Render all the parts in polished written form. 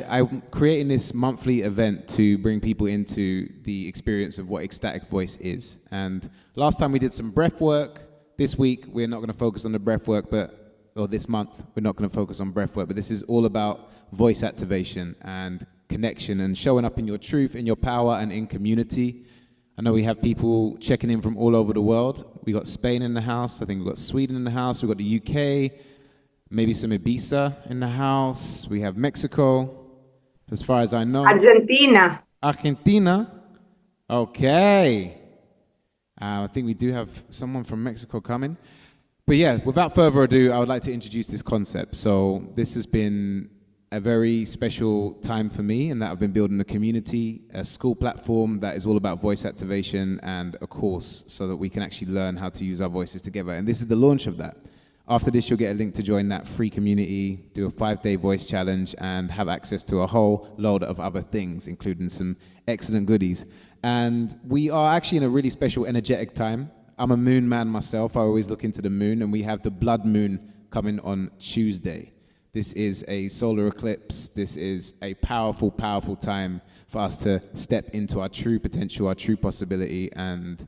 I'm creating this monthly event to bring people into the experience of what ecstatic voice is. And last time we did some breath work. This week we're not going to focus on the breath work, or this month we're not going to focus on breath work, but this is all about voice activation and connection and showing up in your truth, in your power, and in community. I know we have people checking in from all over the world. We got Spain in the house. I think we've got Sweden in the house. We've got the UK, maybe some Ibiza in the house. We have Mexico. As far as I know. Argentina. Argentina. Okay. I think we do have someone from Mexico coming. But yeah, without further ado, I would like to introduce this concept. So this has been a very special time for me in that I've been building a community, a school platform that is all about voice activation, and a course so that we can actually learn how to use our voices together. And this is the launch of that. After this, you'll get a link to join that free community, do a 5-day voice challenge, and have access to a whole load of other things, including some excellent goodies. And we are actually in a really special, energetic time. I'm a moon man myself. I always look into the moon, and we have the blood moon coming on Tuesday. This is a solar eclipse. This is a powerful, powerful time for us to step into our true potential, our true possibility, and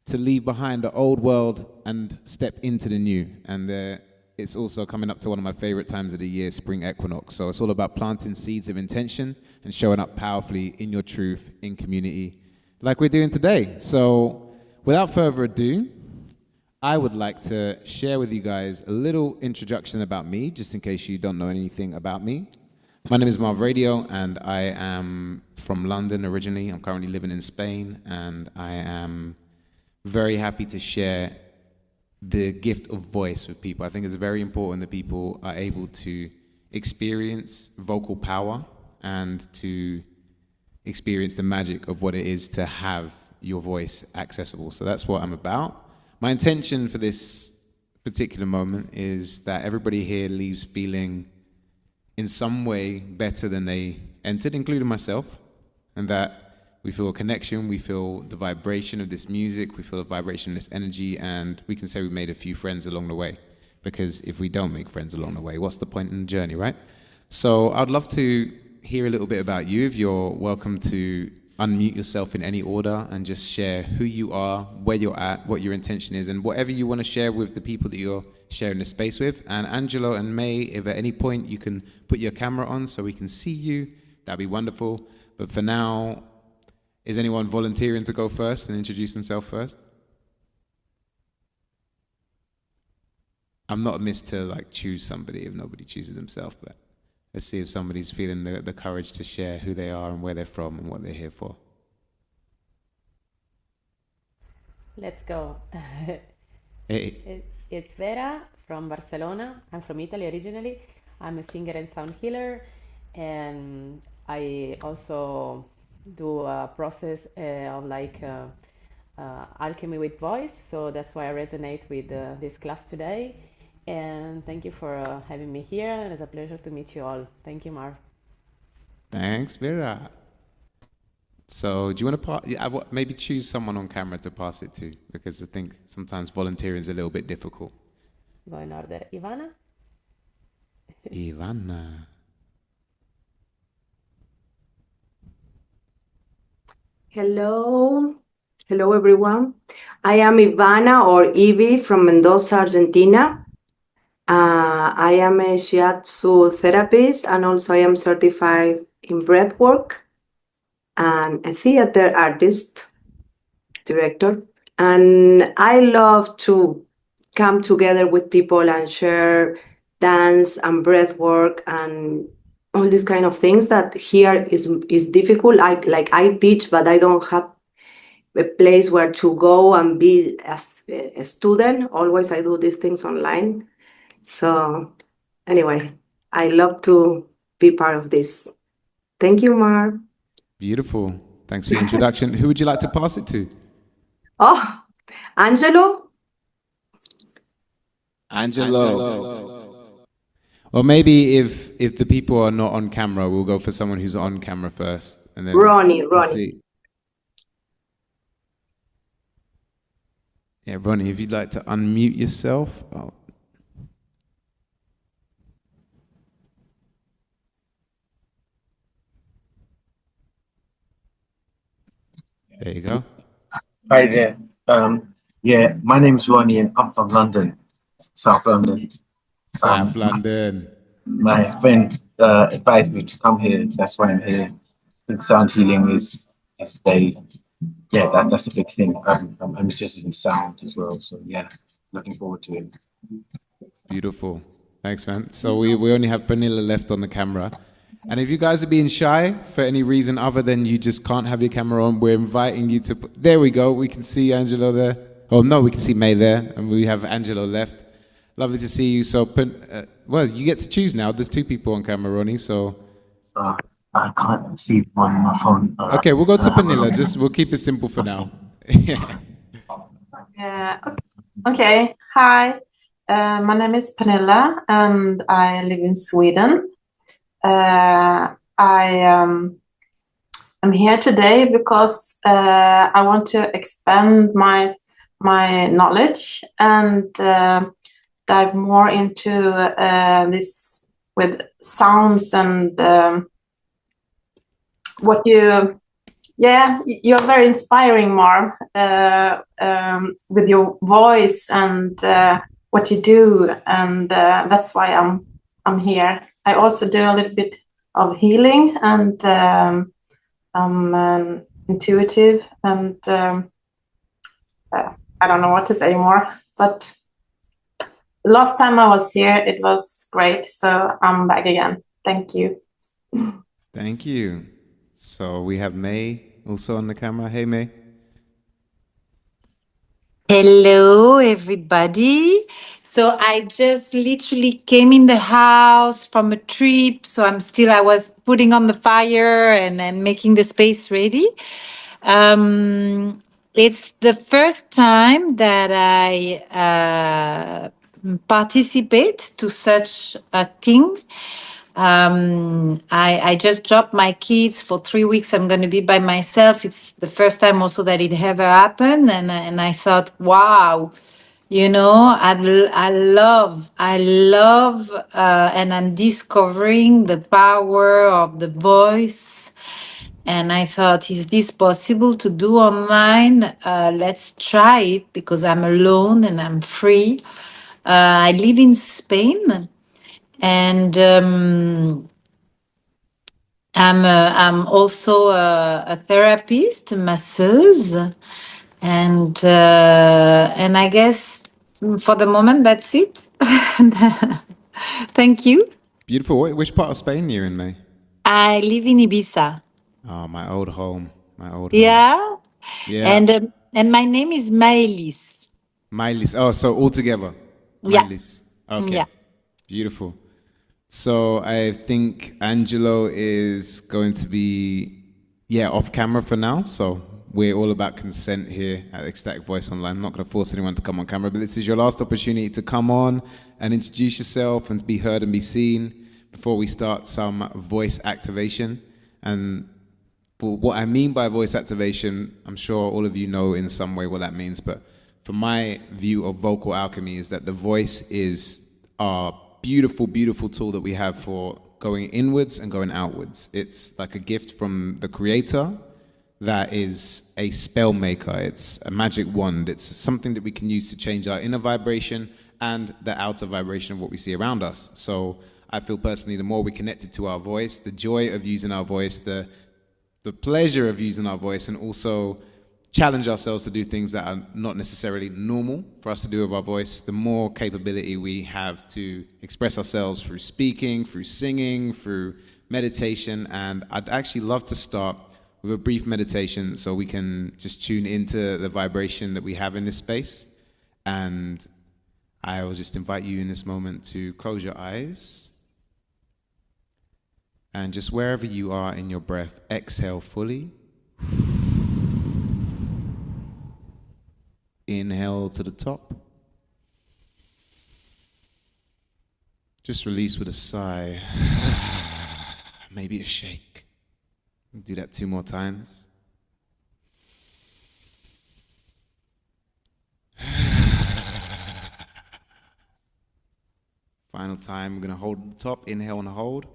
to leave behind the old world and step into the new. And it's also coming up to one of my favorite times of the year, spring equinox. So it's all about planting seeds of intention and showing up powerfully in your truth, in community, like we're doing today. So without further ado, I would like to share with you guys a little introduction about me, just in case you don't know anything about me. My name is Marv Radio, and I am from London originally. I'm currently living in Spain, and I am very happy to share the gift of voice with people. I think it's very important that people are able to experience vocal power and to experience the magic of what it is to have your voice accessible. So that's what I'm about. My intention for this particular moment is that everybody here leaves feeling in some way better than they entered, including myself, and that we feel a connection, we feel the vibration of this music, we feel the vibration of this energy, and we can say we made a few friends along the way. Because if we don't make friends along the way, what's the point in the journey, right? So I'd love to hear a little bit about you. If you're welcome to unmute yourself in any order and just share who you are, where you're at, what your intention is, and whatever you want to share with the people that you're sharing the space with. And Angelo and May, if at any point you can put your camera on so we can see you, that'd be wonderful. But for now, is anyone volunteering to go first and introduce themselves first? I'm not amiss to choose somebody if nobody chooses themselves, but let's see if somebody's feeling the courage to share who they are and where they're from and what they're here for. Let's go. Hey. It's Vera from Barcelona. I'm from Italy originally. I'm a singer and sound healer, and I also do a process of alchemy with voice. So that's why I resonate with this class today. And thank you for having me here. And it's a pleasure to meet you all. Thank you, Marv. Thanks, Vera. So do you want to maybe choose someone on camera to pass it to? Because I think sometimes volunteering is a little bit difficult. Go in order. Ivana? Ivana. Hello. Hello, everyone. I am Ivana, or Ivy, from Mendoza, Argentina. I am a shiatsu therapist, and also I am certified in breathwork and a theater artist, director. And I love to come together with people and share dance and breathwork and all these kind of things that here is difficult. I teach, but I don't have a place where to go and be as a student. Always I do these things online. So anyway, I love to be part of this. Thank you, Mar. Beautiful. Thanks for your introduction. Who would you like to pass it to? Oh, Angelo? Angelo. Or maybe if the people are not on camera, we'll go for someone who's on camera first. And then Ronnie. See. Yeah, Ronnie, if you'd like to unmute yourself. Oh. There you go. Hi there. Yeah, my name's Ronnie and I'm from London, South London. South London. My friend advised me to come here. That's why I'm here. I think sound healing is a yeah, that's a big thing. I'm interested in sound as well. So yeah, looking forward to it. Beautiful. Thanks, man. So we only have Pernilla left on the camera. And if you guys are being shy for any reason other than you just can't have your camera on, we're inviting you to... There we go. We can see Angelo there. Oh, no, we can see May there. And we have Angelo left. Lovely to see you. So, well, you get to choose now. There's two people on camera, Ronnie, so... I can't see them on my phone. Okay, we'll go to Pernilla. We'll keep it simple for now. Okay. Hi. My name is Pernilla and I live in Sweden. I'm here today because I want to expand my knowledge and dive more into this with sounds and you're very inspiring, Marv, with your voice and what you do, and that's why I'm here. I also do a little bit of healing, and I'm intuitive, and I don't know what to say more. But last time I was here, it was great, so I'm back again. Thank you. Thank you. So we have May also on the camera. Hey, May. Hello, everybody. So I just literally came in the house from a trip. So I was putting on the fire and then making the space ready. It's the first time that I participate to such a thing. I just dropped my kids for 3 weeks. I'm going to be by myself. It's the first time also that it ever happened. And I thought, wow, I love, and I'm discovering the power of the voice. And I thought, is this possible to do online? Let's try it because I'm alone and I'm free. I live in Spain. And I'm also a therapist, a masseuse, and I guess for the moment that's it. Thank you. Beautiful. Which part of Spain are you in, May? I live in Ibiza. Oh, my old home. Yeah. Yeah. And my name is Maëlys. Mylis. Oh, so all together. Yeah. Mylis. Okay. Yeah. Beautiful. So I think Angelo is going to be, off camera for now. So we're all about consent here at Ecstatic Voice Online. I'm not going to force anyone to come on camera, but this is your last opportunity to come on and introduce yourself and be heard and be seen before we start some voice activation. And for what I mean by voice activation, I'm sure all of you know in some way what that means, but from my view of vocal alchemy is that the voice is our beautiful, beautiful tool that we have for going inwards and going outwards. It's like a gift from the creator that is a spell maker. It's a magic wand. It's something that we can use to change our inner vibration and the outer vibration of what we see around us. So I feel personally, the more we're connected to our voice, the joy of using our voice, the pleasure of using our voice, and also challenge ourselves to do things that are not necessarily normal for us to do with our voice, the more capability we have to express ourselves through speaking, through singing, through meditation. And I'd actually love to start with a brief meditation so we can just tune into the vibration that we have in this space. And I will just invite you in this moment to close your eyes. And just wherever you are in your breath, exhale fully. Inhale to the top. Just release with a sigh. Maybe a shake. Do that 2 more times. Final time, we're going to hold at the top. Inhale and hold.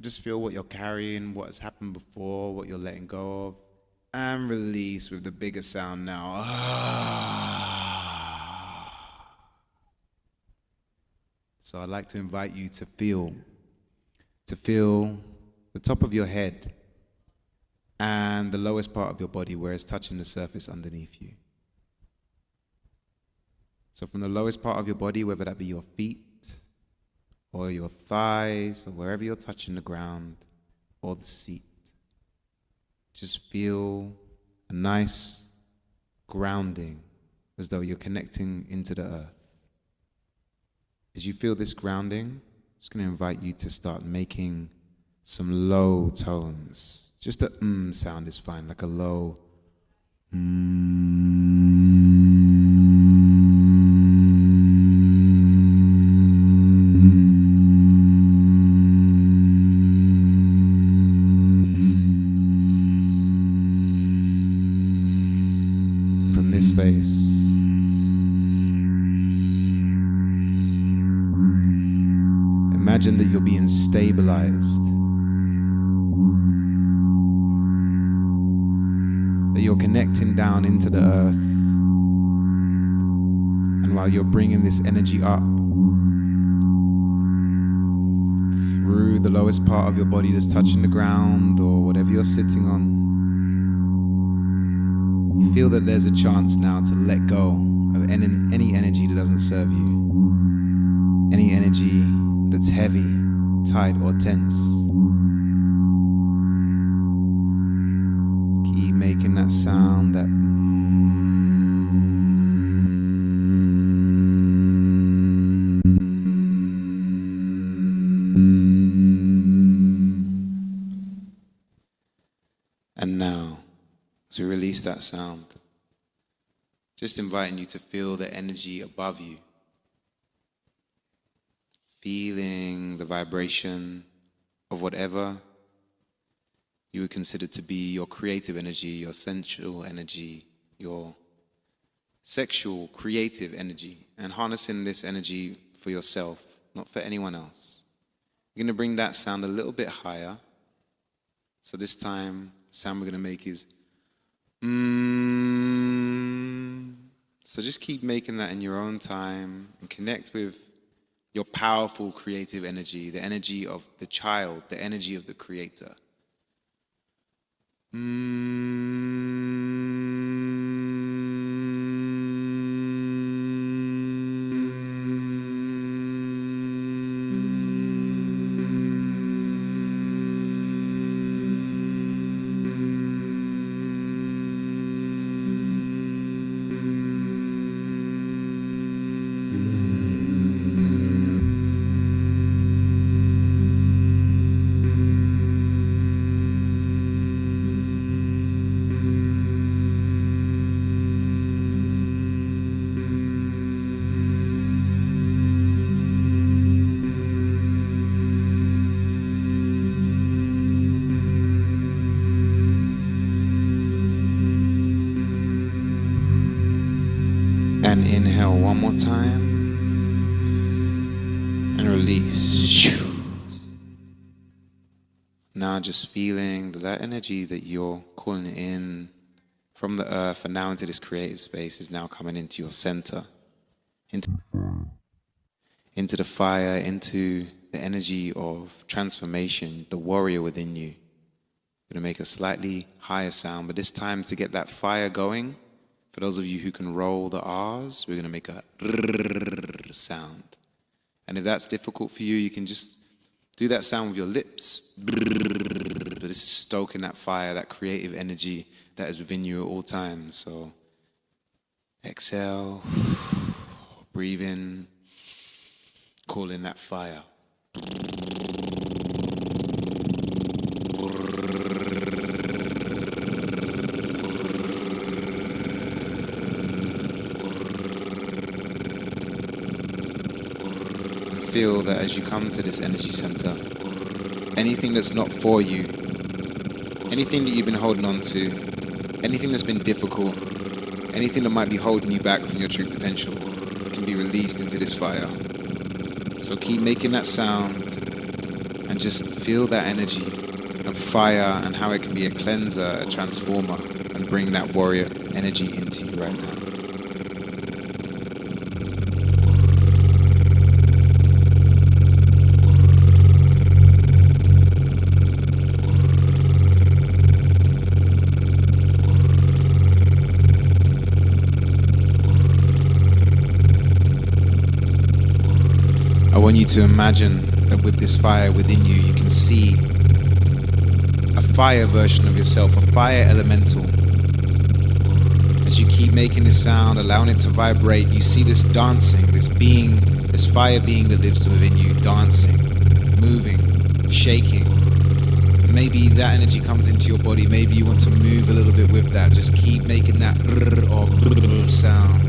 just feel what you're carrying, what has happened before, what you're letting go of. And release with the bigger sound now. So I'd like to invite you to feel the top of your head and the lowest part of your body where it's touching the surface underneath you. So from the lowest part of your body, whether that be your feet or your thighs or wherever you're touching the ground or the seat, just feel a nice grounding as though you're connecting into the earth. As you feel this grounding, I'm just going to invite you to start making some low tones. Just a sound is fine, like a low from this space. Imagine that you're being stabilized, that you're connecting down into the earth, and while you're bringing this energy up through the lowest part of your body that's touching the ground or whatever you're sitting on, you feel that there's a chance now to let go of any energy that doesn't serve you, any energy that's heavy, tight, or tense. Keep making that sound, that and now, as we release that sound, just inviting you to feel the energy above you. Feeling the vibration of whatever you would consider to be your creative energy, your sensual energy, your sexual, creative energy, and harnessing this energy for yourself, not for anyone else. You're going to bring that sound a little bit higher. So this time, the sound we're going to make is So just keep making that in your own time and connect with your powerful creative energy, the energy of the child, the energy of the creator. And inhale one more time and release. Now just feeling that energy that you're calling in from the earth and now into this creative space is now coming into your center, into the fire, into the energy of transformation, the warrior within you. We're going to make a slightly higher sound, but this time to get that fire going, for those of you who can roll the R's, we're going to make a sound. And if that's difficult for you, you can just do that sound with your lips. But this is stoking that fire, that creative energy that is within you at all times. So exhale, breathe in, call in that fire. Feel that as you come to this energy center, anything that's not for you, anything that you've been holding on to, anything that's been difficult, anything that might be holding you back from your true potential can be released into this fire. So keep making that sound And just feel that energy of fire and how it can be a cleanser, a transformer, and bring that warrior energy into you right now. I want you to imagine that with this fire within you, you can see a fire version of yourself, a fire elemental. As you keep making this sound, allowing it to vibrate, you see this dancing, this being, this fire being that lives within you, dancing, moving, shaking. Maybe that energy comes into your body, maybe you want to move a little bit with that. Just keep making that or sound.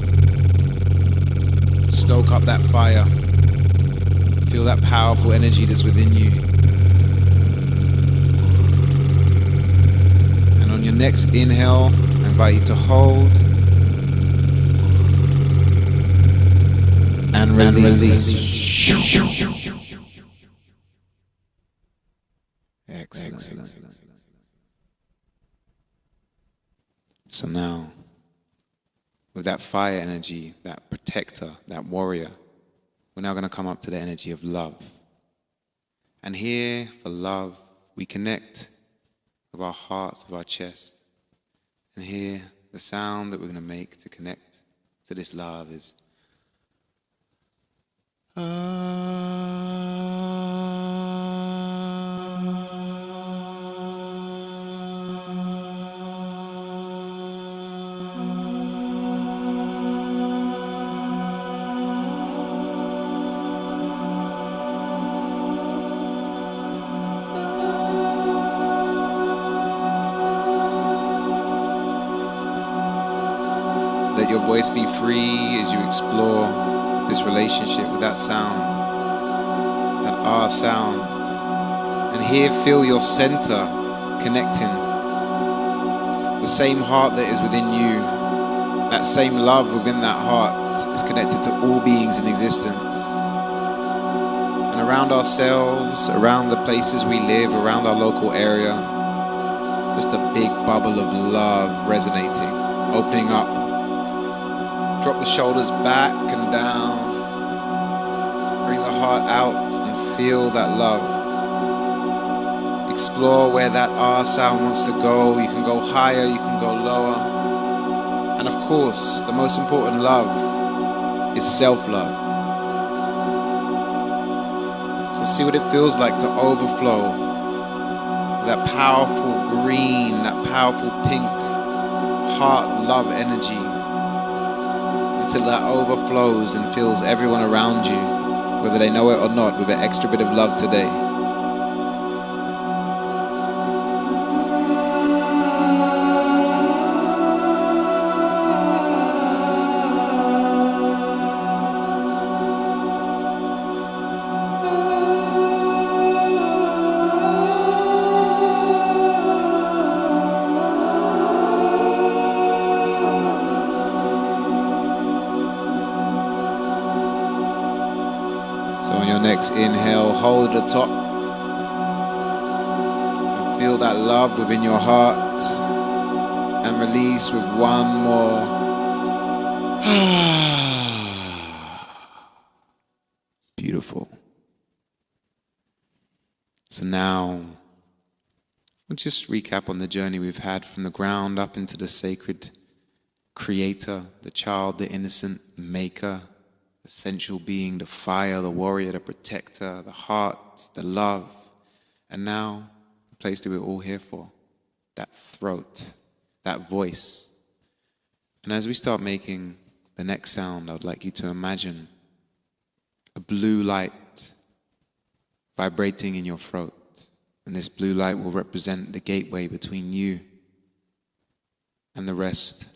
Stoke up that fire. Feel that powerful energy that's within you. And on your next inhale, I invite you to hold and release. Excellent. So now, with that fire energy, that protector, that warrior, we're now going to come up to the energy of love. And here, for love, we connect with our hearts, with our chest. And here, the sound that we're going to make to connect to this love is let your voice be free as you explore this relationship with that sound, that R sound. And here, feel your center connecting. The same heart that is within you, that same love within that heart is connected to all beings in existence. And around ourselves, around the places we live, around our local area, just a big bubble of love resonating, opening up. Drop the shoulders back and down. Bring the heart out and feel that love. Explore where that R sound wants to go. You can go higher, you can go lower. And of course, the most important love is self-love. So see what it feels like to overflow that powerful green, that powerful pink heart love energy, until that overflows and fills everyone around you, whether they know it or not, with an extra bit of love today. So on your next inhale, hold at the top and feel that love within your heart, and release with one more. Beautiful. So now we'll just recap on the journey we've had from the ground up into the sacred creator, the child, the innocent maker, essential being, the fire, the warrior, the protector, the heart, the love, and now the place that we're all here for, that throat, that voice. And as we start making the next sound, I would like you to imagine a blue light vibrating in your throat, and this blue light will represent the gateway between you and the rest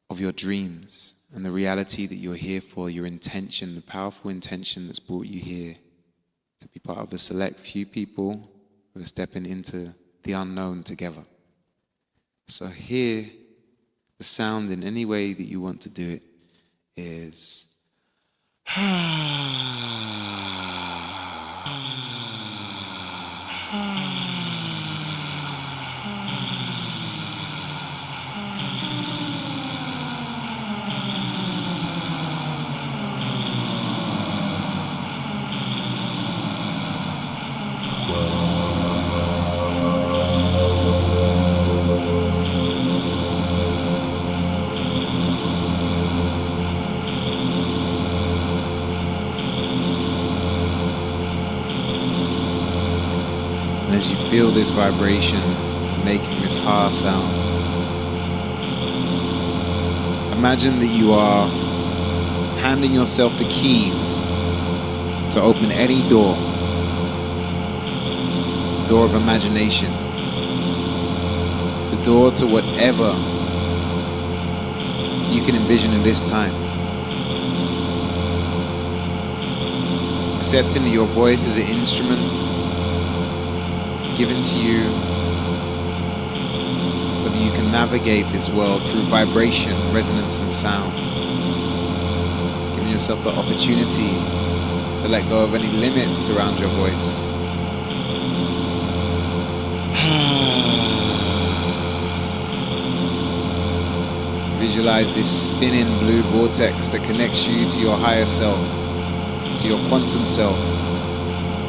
of your dreams and the reality that you're here for, your intention, the powerful intention that's brought you here to be part of a select few people who are stepping into the unknown together. So here, the sound in any way that you want to do it is And as you feel this vibration making this ha sound, imagine that you are handing yourself the keys to open any door of imagination, the door to whatever you can envision in this time. Accepting that your voice is an instrument given to you so that you can navigate this world through vibration, resonance, and sound. Giving yourself the opportunity to let go of any limits around your voice. Visualize this spinning blue vortex that connects you to your higher self, to your quantum self,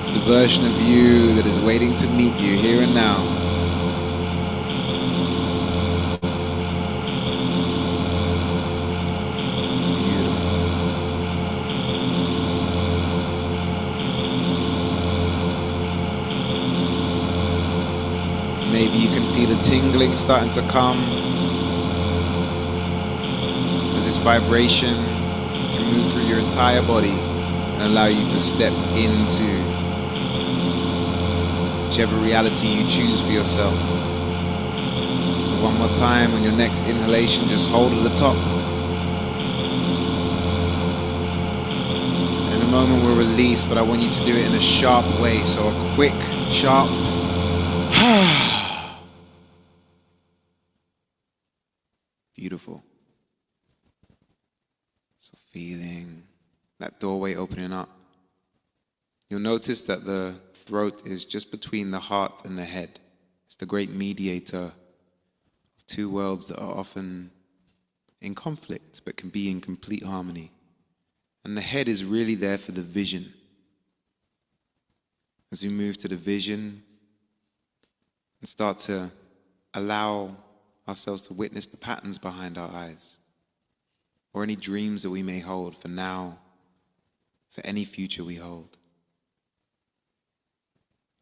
to the version of you that is waiting to meet you here and now. Beautiful. Maybe you can feel a tingling starting to come as this vibration can move through your entire body and allow you to step into whichever reality you choose for yourself. So one more time, on your next inhalation, just hold at the top. In a moment we'll release, but I want you to do it in a sharp way. So a quick, sharp beautiful. So feeling that doorway opening up. You'll notice that the throat is just between the heart and the head. It's the great mediator of two worlds that are often in conflict but can be in complete harmony. And the head is really there for the vision. As we move to the vision and start to allow ourselves to witness the patterns behind our eyes, or any dreams that we may hold for now, for any future we hold.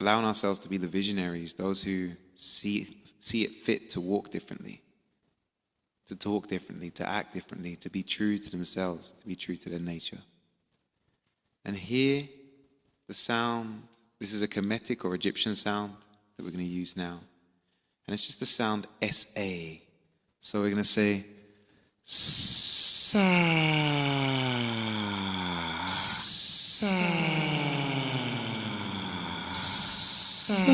Allowing ourselves to be the visionaries, those who see it fit to walk differently, to talk differently, to act differently, to be true to themselves, to be true to their nature. And here, the sound, this is a Kemetic or Egyptian sound that we're going to use now. And it's just the sound S-A. So we're going to say, sa, sa, sa.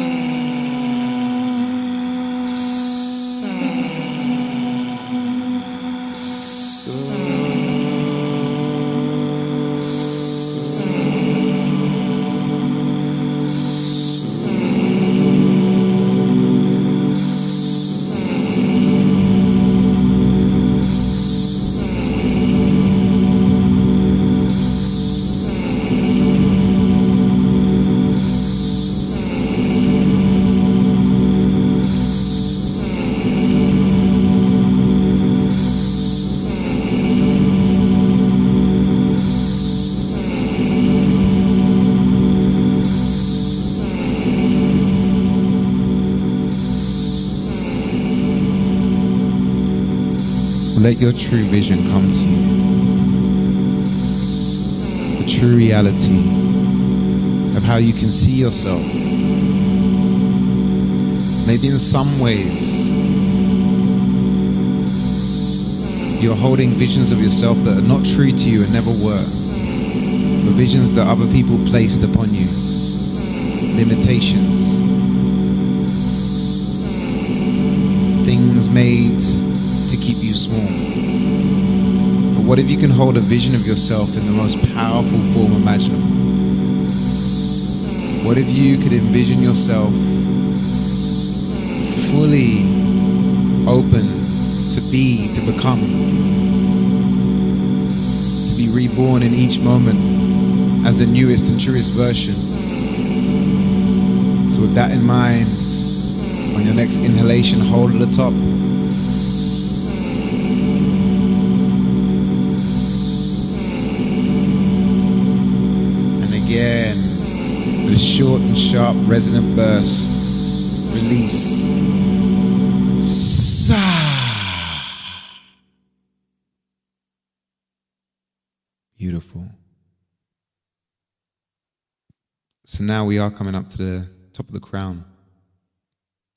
Let your true vision come to you. The true reality of how you can see yourself. Maybe in some ways you're holding visions of yourself that are not true to you and never were. The visions that other people placed upon you. Limitations. Things made to keep you small. But what if you can hold a vision of yourself in the most powerful form imaginable? What if you could envision yourself fully open to be, to become, to be reborn in each moment as the newest and truest version? So with that in mind, on your next inhalation, hold at the top. And again, with a short and sharp resonant burst, release. Beautiful. So now we are coming up to the top of the crown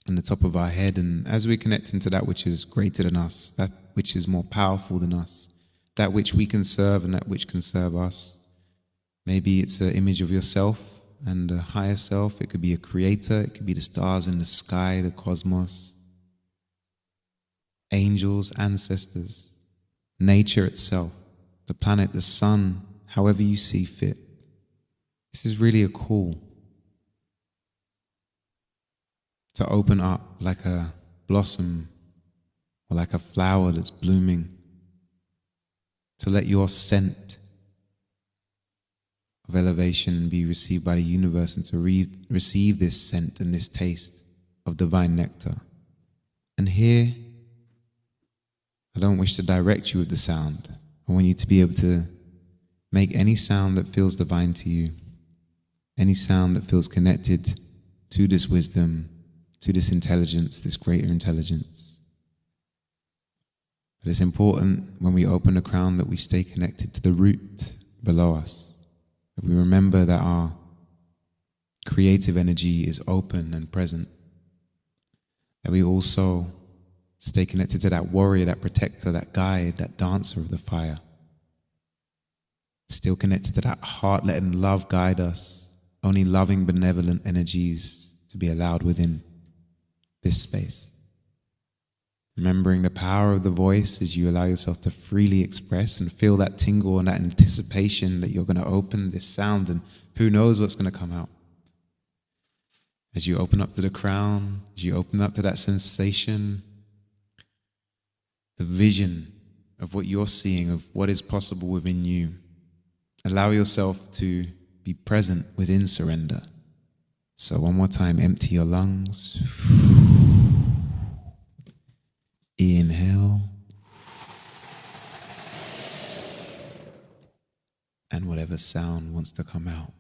and the top of our head, and as we connect into that which is greater than us, that which is more powerful than us, that which we can serve and that which can serve us. Maybe it's an image of yourself and a higher self. It could be a creator. It could be the stars in the sky, the cosmos, angels, ancestors, nature itself, the planet, the sun, however you see fit. This is really a call to open up like a blossom or like a flower that's blooming, to let your scent of elevation be received by the universe and to receive this scent and this taste of divine nectar. And here, I don't wish to direct you with the sound. I want you to be able to make any sound that feels divine to you, any sound that feels connected to this wisdom, to this intelligence, this greater intelligence. But it's important when we open the crown that we stay connected to the root below us, that we remember that our creative energy is open and present, that we also stay connected to that warrior, that protector, that guide, that dancer of the fire. Still connected to that heart, letting love guide us, only loving, benevolent energies to be allowed within this space. Remembering the power of the voice as you allow yourself to freely express and feel that tingle and that anticipation that you're going to open this sound and who knows what's going to come out. As you open up to the crown, as you open up to that sensation, the vision of what you're seeing, of what is possible within you. Allow yourself to be present within surrender. So one more time, empty your lungs. Inhale. And whatever sound wants to come out.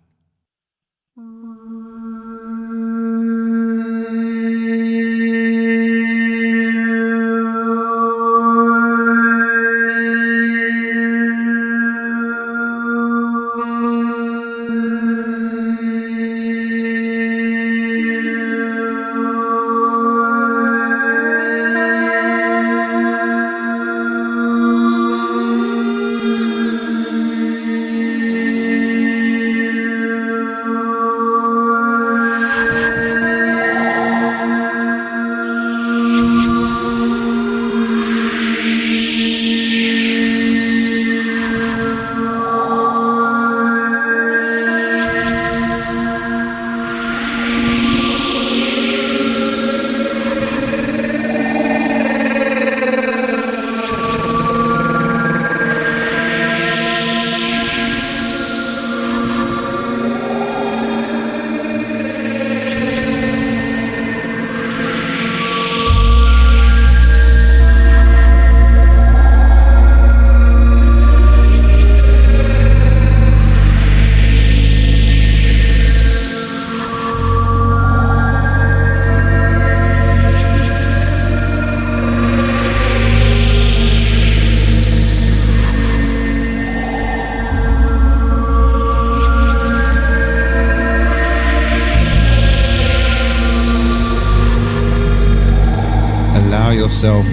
Allow yourself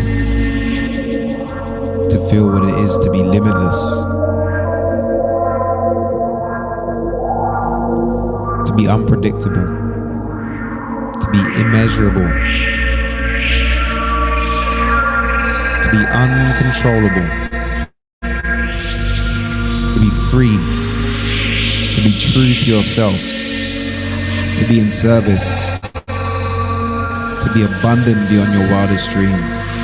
to feel what it is to be limitless, to be unpredictable, to be immeasurable, to be uncontrollable, to be free, to be true to yourself, to be in service, to be abundant beyond your wildest dreams.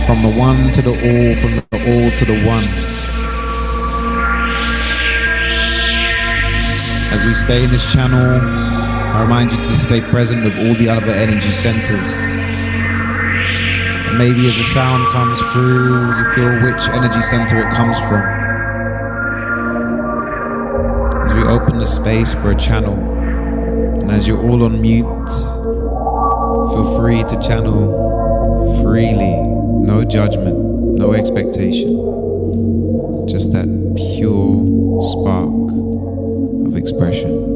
From the one to the all, from the all to the one. As we stay in this channel, I remind you to stay present with all the other energy centers. And maybe as a sound comes through, you feel which energy center it comes from. As we open the space for a channel, and as you're all on mute, feel free to channel freely. No judgment, no expectation. Just that pure spark of expression.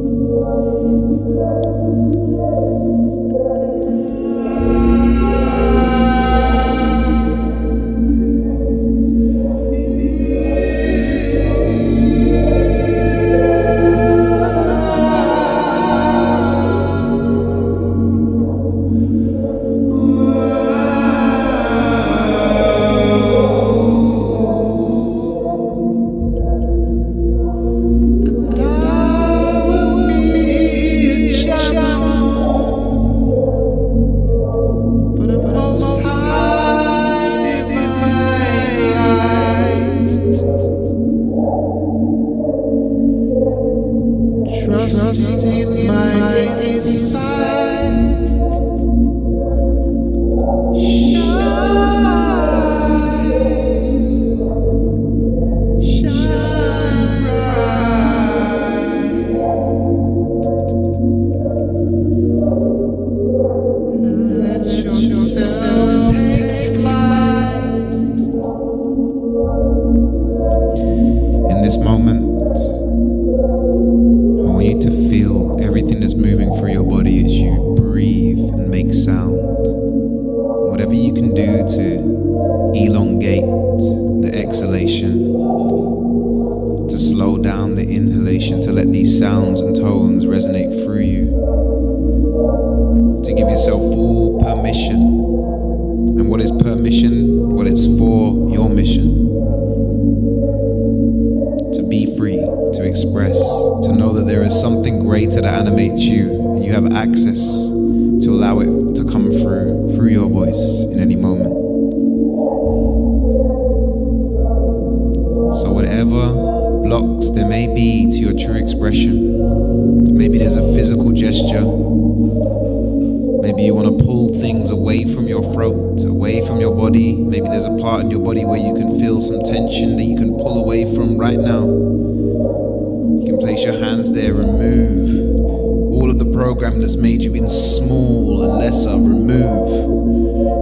That's made you in small and lesser, remove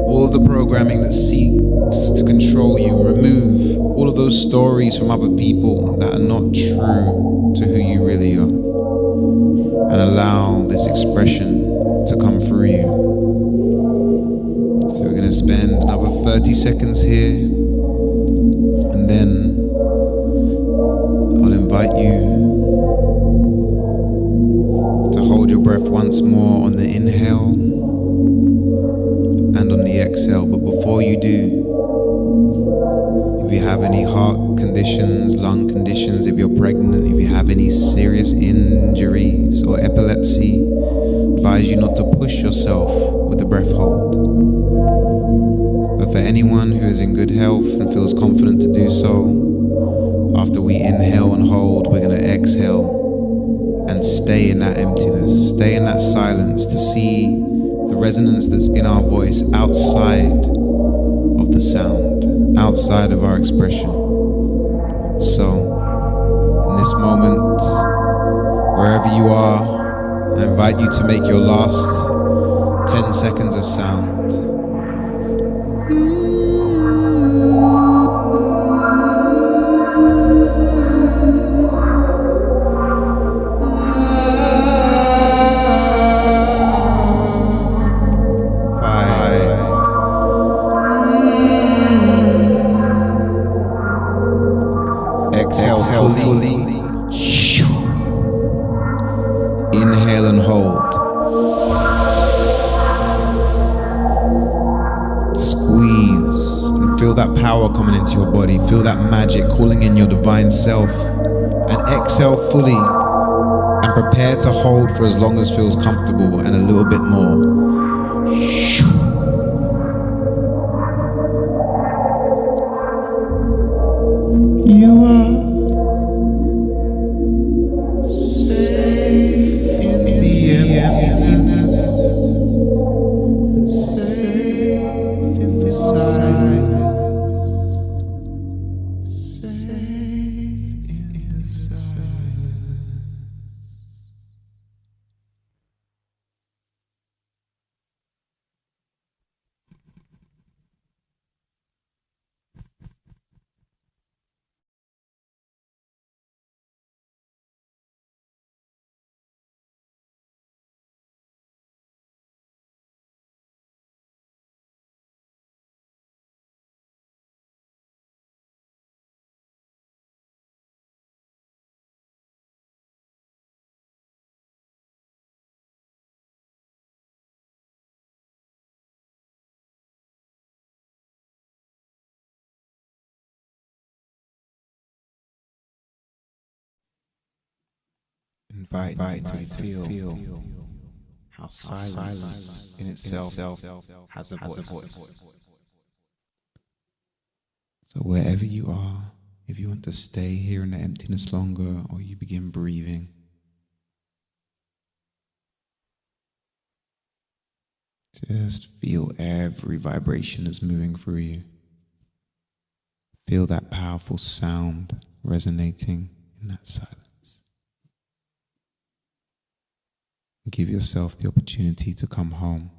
all of the programming that seeks to control you, remove all of those stories from other people that are not true to who you really are, and allow this expression to come through you. So we're going to spend another 30 seconds here, and then I'll invite you to hold your breath once more on the inhale and on the exhale. But before you do, if you have any heart conditions, lung conditions, if you're pregnant, if you have any serious injuries or epilepsy, I advise you not to push yourself with the breath hold. But for anyone who is in good health and feels confident to do so, after we inhale and hold, we're going to exhale and stay in that emptiness, stay in that silence, to see the resonance that's in our voice outside of the sound, outside of our expression. So, in this moment, wherever you are, I invite you to make your last 10 seconds of sound. Exhale fully. Inhale and hold. Squeeze and feel that power coming into your body. Feel that magic calling in your divine self and exhale fully and prepare to hold for as long as feels comfortable and a little bit more. You are safe in the emptiness, safe in the silence, safe in the silence. Invite to feel how silence in itself has a voice. So wherever you are, if you want to stay here in the emptiness longer, or you begin breathing, just feel every vibration that's moving through you. Feel that powerful sound resonating in that silence. Give yourself the opportunity to come home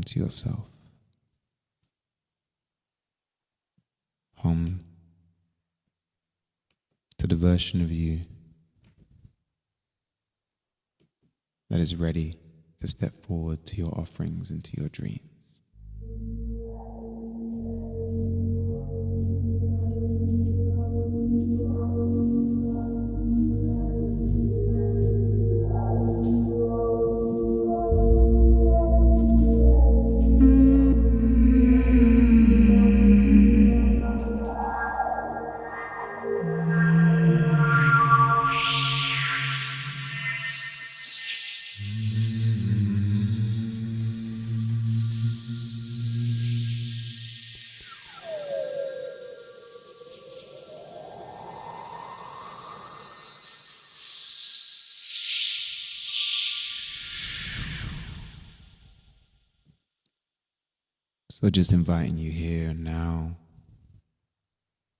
to yourself, home to the version of you that is ready to step forward to your offerings and to your dreams. So just inviting you here and now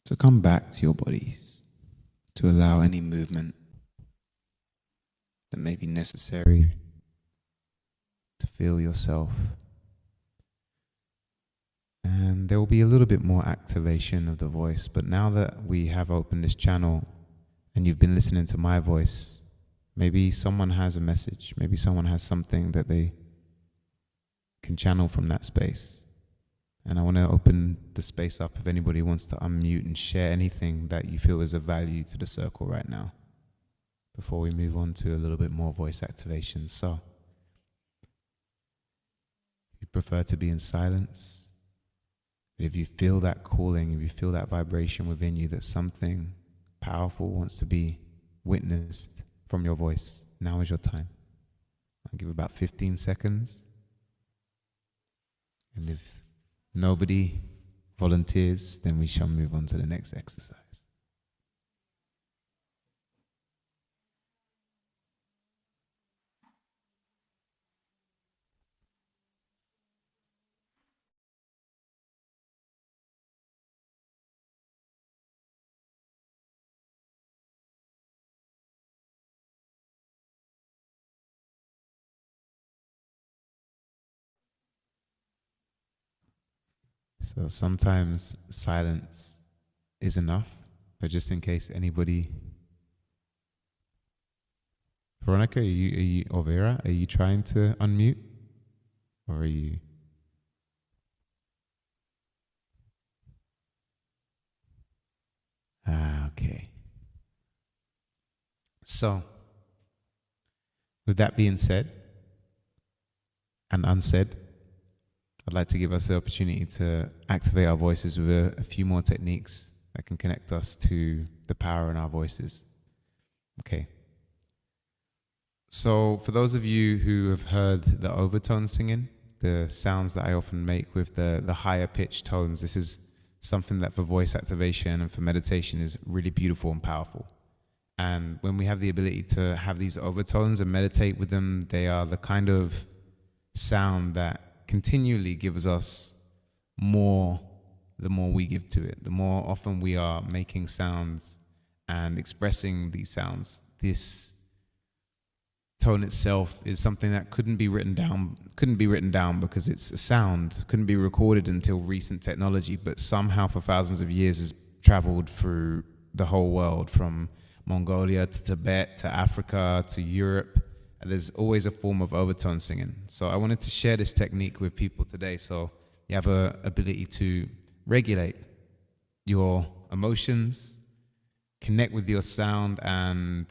to come back to your bodies, to allow any movement that may be necessary to feel yourself. And there will be a little bit more activation of the voice, but now that we have opened this channel and you've been listening to my voice, maybe someone has a message, maybe someone has something that they can channel from that space. And I want to open the space up if anybody wants to unmute and share anything that you feel is of value to the circle right now, before we move on to a little bit more voice activation. So, if you prefer to be in silence, if you feel that calling, if you feel that vibration within you that something powerful wants to be witnessed from your voice, now is your time. I'll give about 15 seconds. And if nobody volunteers, then we shall move on to the next exercise. So sometimes silence is enough, but just in case anybody... Veronica, or Vera, are you trying to unmute? Or are you... Okay. So, with that being said and unsaid, I'd like to give us the opportunity to activate our voices with a few more techniques that can connect us to the power in our voices. Okay. So for those of you who have heard the overtone singing, the sounds that I often make with the higher pitched tones, this is something that for voice activation and for meditation is really beautiful and powerful. And when we have the ability to have these overtones and meditate with them, they are the kind of sound that continually gives us more the more we give to it. The more often we are making sounds and expressing these sounds, this tone itself is something that couldn't be written down because it's a sound, couldn't be recorded until recent technology, but somehow for thousands of years has traveled through the whole world, from Mongolia to Tibet to Africa to Europe. And there's always a form of overtone singing. So I wanted to share this technique with people today, so you have a ability to regulate your emotions, connect with your sound, and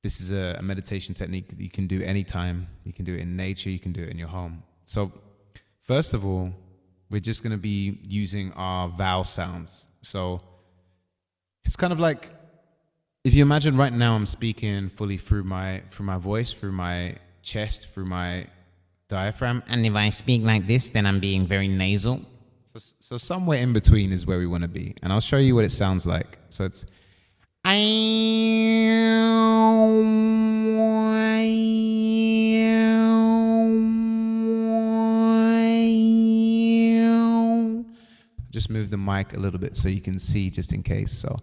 this is a meditation technique that you can do anytime. You can do it in nature, you can do it in your home. So first of all, we're just going to be using our vowel sounds. So it's kind of like, if you imagine right now I'm speaking fully through my voice, through my chest, through my diaphragm. And if I speak like this, then I'm being very nasal. So somewhere in between is where we want to be. And I'll show you what it sounds like. So it's just move the mic a little bit so you can see, just in case. So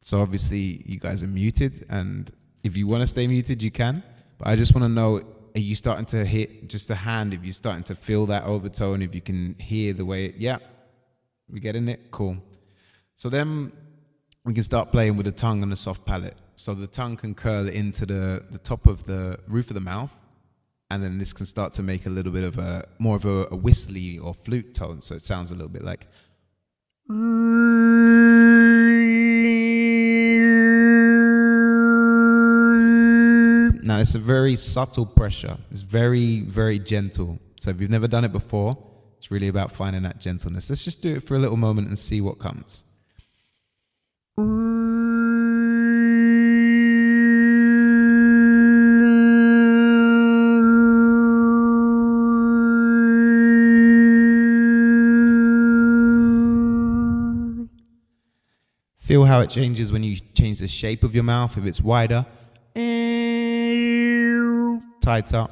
so obviously you guys are muted, and if you want to stay muted, you can. But I just want to know, are you starting to hit just a hand? If you're starting to feel that overtone, if you can hear the way yeah, we getting it? Cool. So then we can start playing with the tongue and the soft palate. So the tongue can curl into the top of the roof of the mouth, and then this can start to make a little bit of more of a whistly or flute tone. So it sounds a little bit like. Now it's a very subtle pressure. It's very, very gentle. So if you've never done it before, it's really about finding that gentleness. Let's just do it for a little moment and see what comes. Feel how it changes when you change the shape of your mouth. If it's wider, tighter.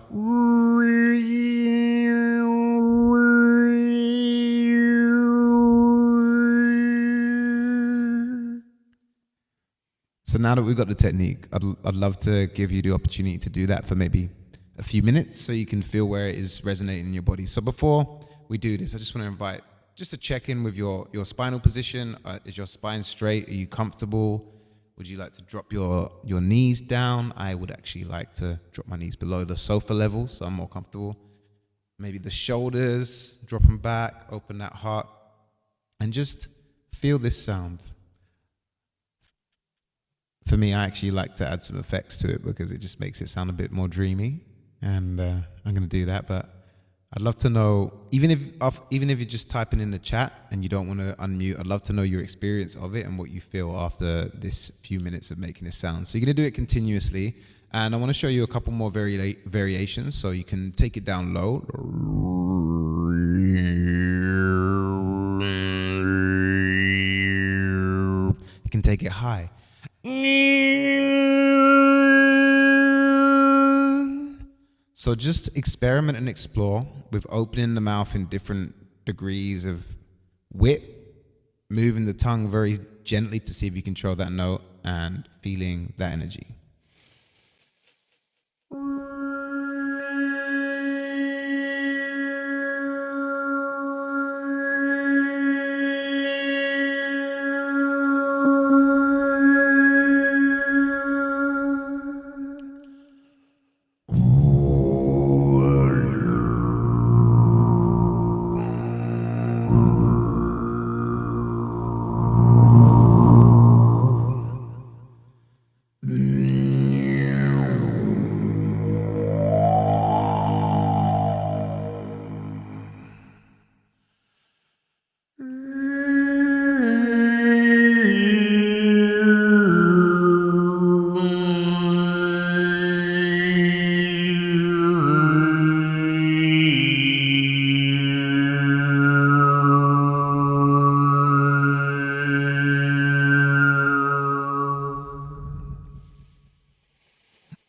So now that we've got the technique, I'd love to give you the opportunity to do that for maybe a few minutes so you can feel where it is resonating in your body. So before we do this, I just want to invite just to check in with your spinal position. Is your spine straight? Are you comfortable? Would you like to drop your knees down? I would actually like to drop my knees below the sofa level so I'm more comfortable. Maybe the shoulders, drop them back, open that heart, and just feel this sound. For me, I actually like to add some effects to it because it just makes it sound a bit more dreamy, and I'm going to do that. But I'd love to know, even if you're just typing in the chat and you don't want to unmute, I'd love to know your experience of it and what you feel after this few minutes of making this sound. So you're going to do it continuously, and I want to show you a couple more variations so you can take it down low. You can take it high. So just experiment and explore with opening the mouth in different degrees of width, moving the tongue very gently to see if you control that note, and feeling that energy.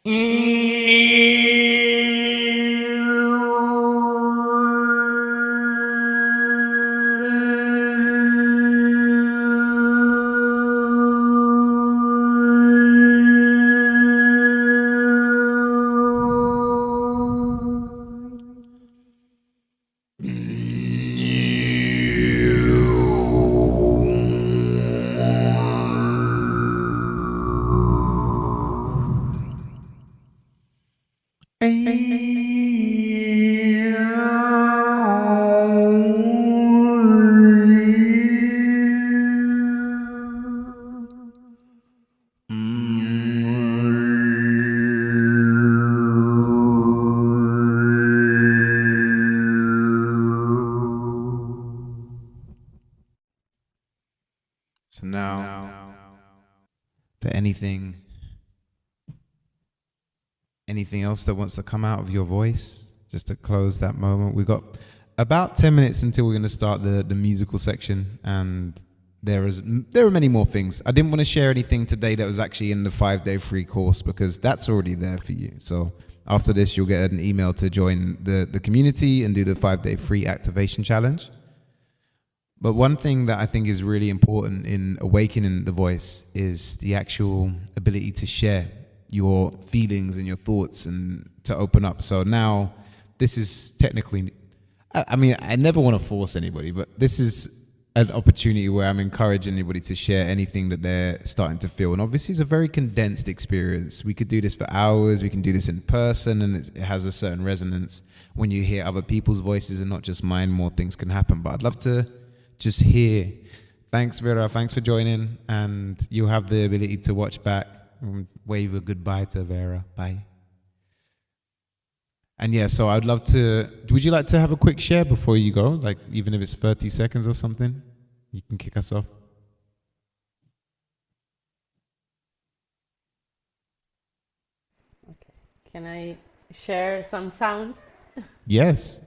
So now, for anything else that wants to come out of your voice, just to close that moment. We've got about 10 minutes until we're going to start the musical section, and there are many more things. I didn't want to share anything today that was actually in the 5-day free course, because that's already there for you. So after this, you'll get an email to join the community and do the 5-day free activation challenge. But one thing that I think is really important in awakening the voice is the actual ability to share your feelings and your thoughts and to open up. So now this is technically, I mean, I never want to force anybody, but this is an opportunity where I'm encouraging anybody to share anything that they're starting to feel. And obviously it's a very condensed experience. We could do this for hours. We can do this in person, and it has a certain resonance when you hear other people's voices and not just mine. More things can happen. But I'd love to just hear. Thanks, Vera. Thanks for joining. And you'll have the ability to watch back and wave a goodbye to Vera. Bye. And yeah, so I'd love to, would you like to have a quick share before you go? Like, even if it's 30 seconds or something, you can kick us off. Okay. Can I share some sounds? Yes.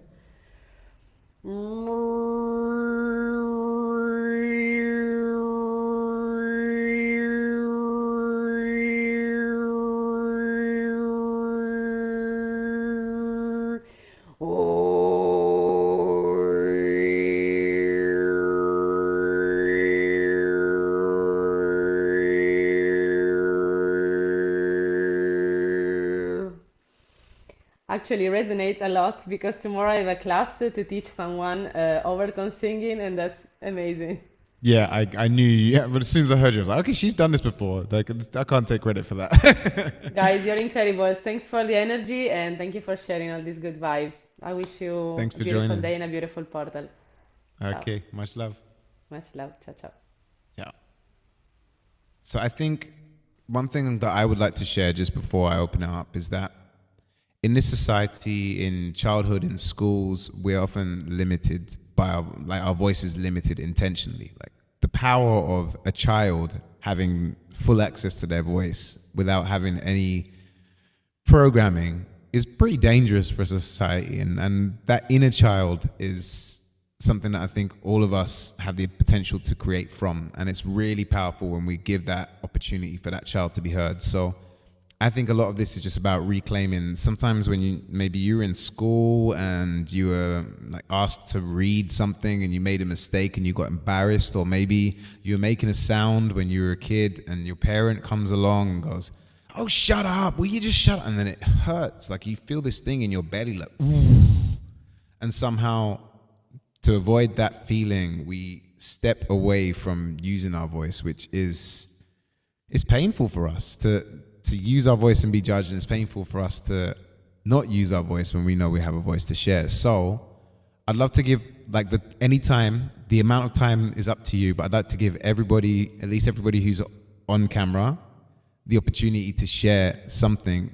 Actually resonates a lot, because tomorrow I have a class to teach someone overtone singing, and that's amazing. Yeah, I knew. Yeah, but as soon as I heard you, I was like, okay, she's done this before. Like, I can't take credit for that. Guys, you're incredible. Thanks for the energy, and thank you for sharing all these good vibes. I wish you Thanks a for beautiful joining. day and a beautiful portal. Okay, much love. Much love. Ciao, ciao. Yeah. So I think one thing that I would like to share just before I open it up is that in this society, in childhood, in schools, we're often limited by our voice is limited intentionally. Like, the power of a child having full access to their voice without having any programming is pretty dangerous for society. And that inner child is something that I think all of us have the potential to create from. And it's really powerful when we give that opportunity for that child to be heard. So I think a lot of this is just about reclaiming. Sometimes when maybe you're in school and you were like asked to read something and you made a mistake and you got embarrassed, or maybe you were making a sound when you were a kid and your parent comes along and goes, "Oh, shut up, will you just shut up?" And then it hurts, like you feel this thing in your belly, like, ooh. And somehow, to avoid that feeling, we step away from using our voice, which is, it's painful for us to use our voice and be judged, and it's painful for us to not use our voice when we know we have a voice to share. So I'd love to give, like, any time, the amount of time is up to you, but I'd like to give everybody, at least everybody who's on camera, the opportunity to share something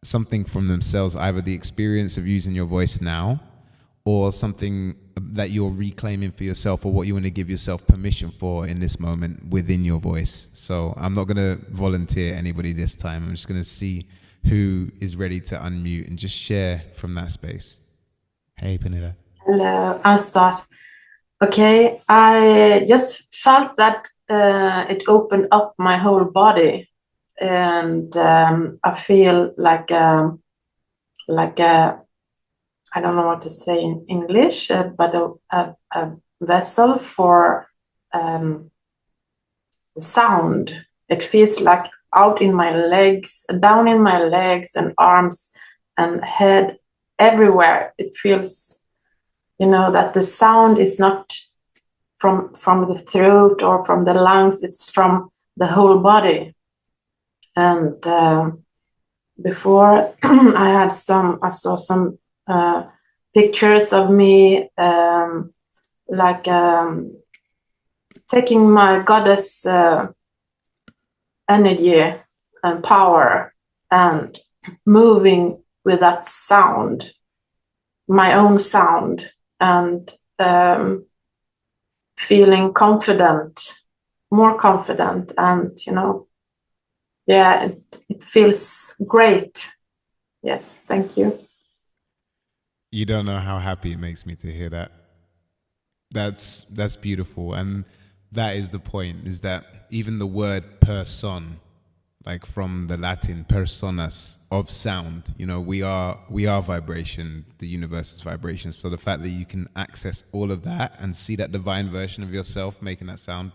from themselves, either the experience of using your voice now, or something that you're reclaiming for yourself, or what you want to give yourself permission for in this moment within your voice. So I'm not going to volunteer anybody this time. I'm just going to see who is ready to unmute and just share from that space. Hey, Pernilla. Hello, I'll start. Okay, I just felt that it opened up my whole body. and I feel like a I don't know what to say in English, but a vessel for the sound. It feels like out in my legs, down in my legs and arms and head, everywhere. It feels, that the sound is not from the throat or from the lungs. It's from the whole body. And before I saw some pictures of me taking my goddess energy and power and moving with that sound, my own sound, and feeling confident, more confident, and it feels great. Yes, thank you. You don't know how happy it makes me to hear that. That's beautiful, and that is the point, is that even the word person, like from the Latin personas, of sound, we are vibration, the universe is vibration. So the fact that you can access all of that and see that divine version of yourself making that sound,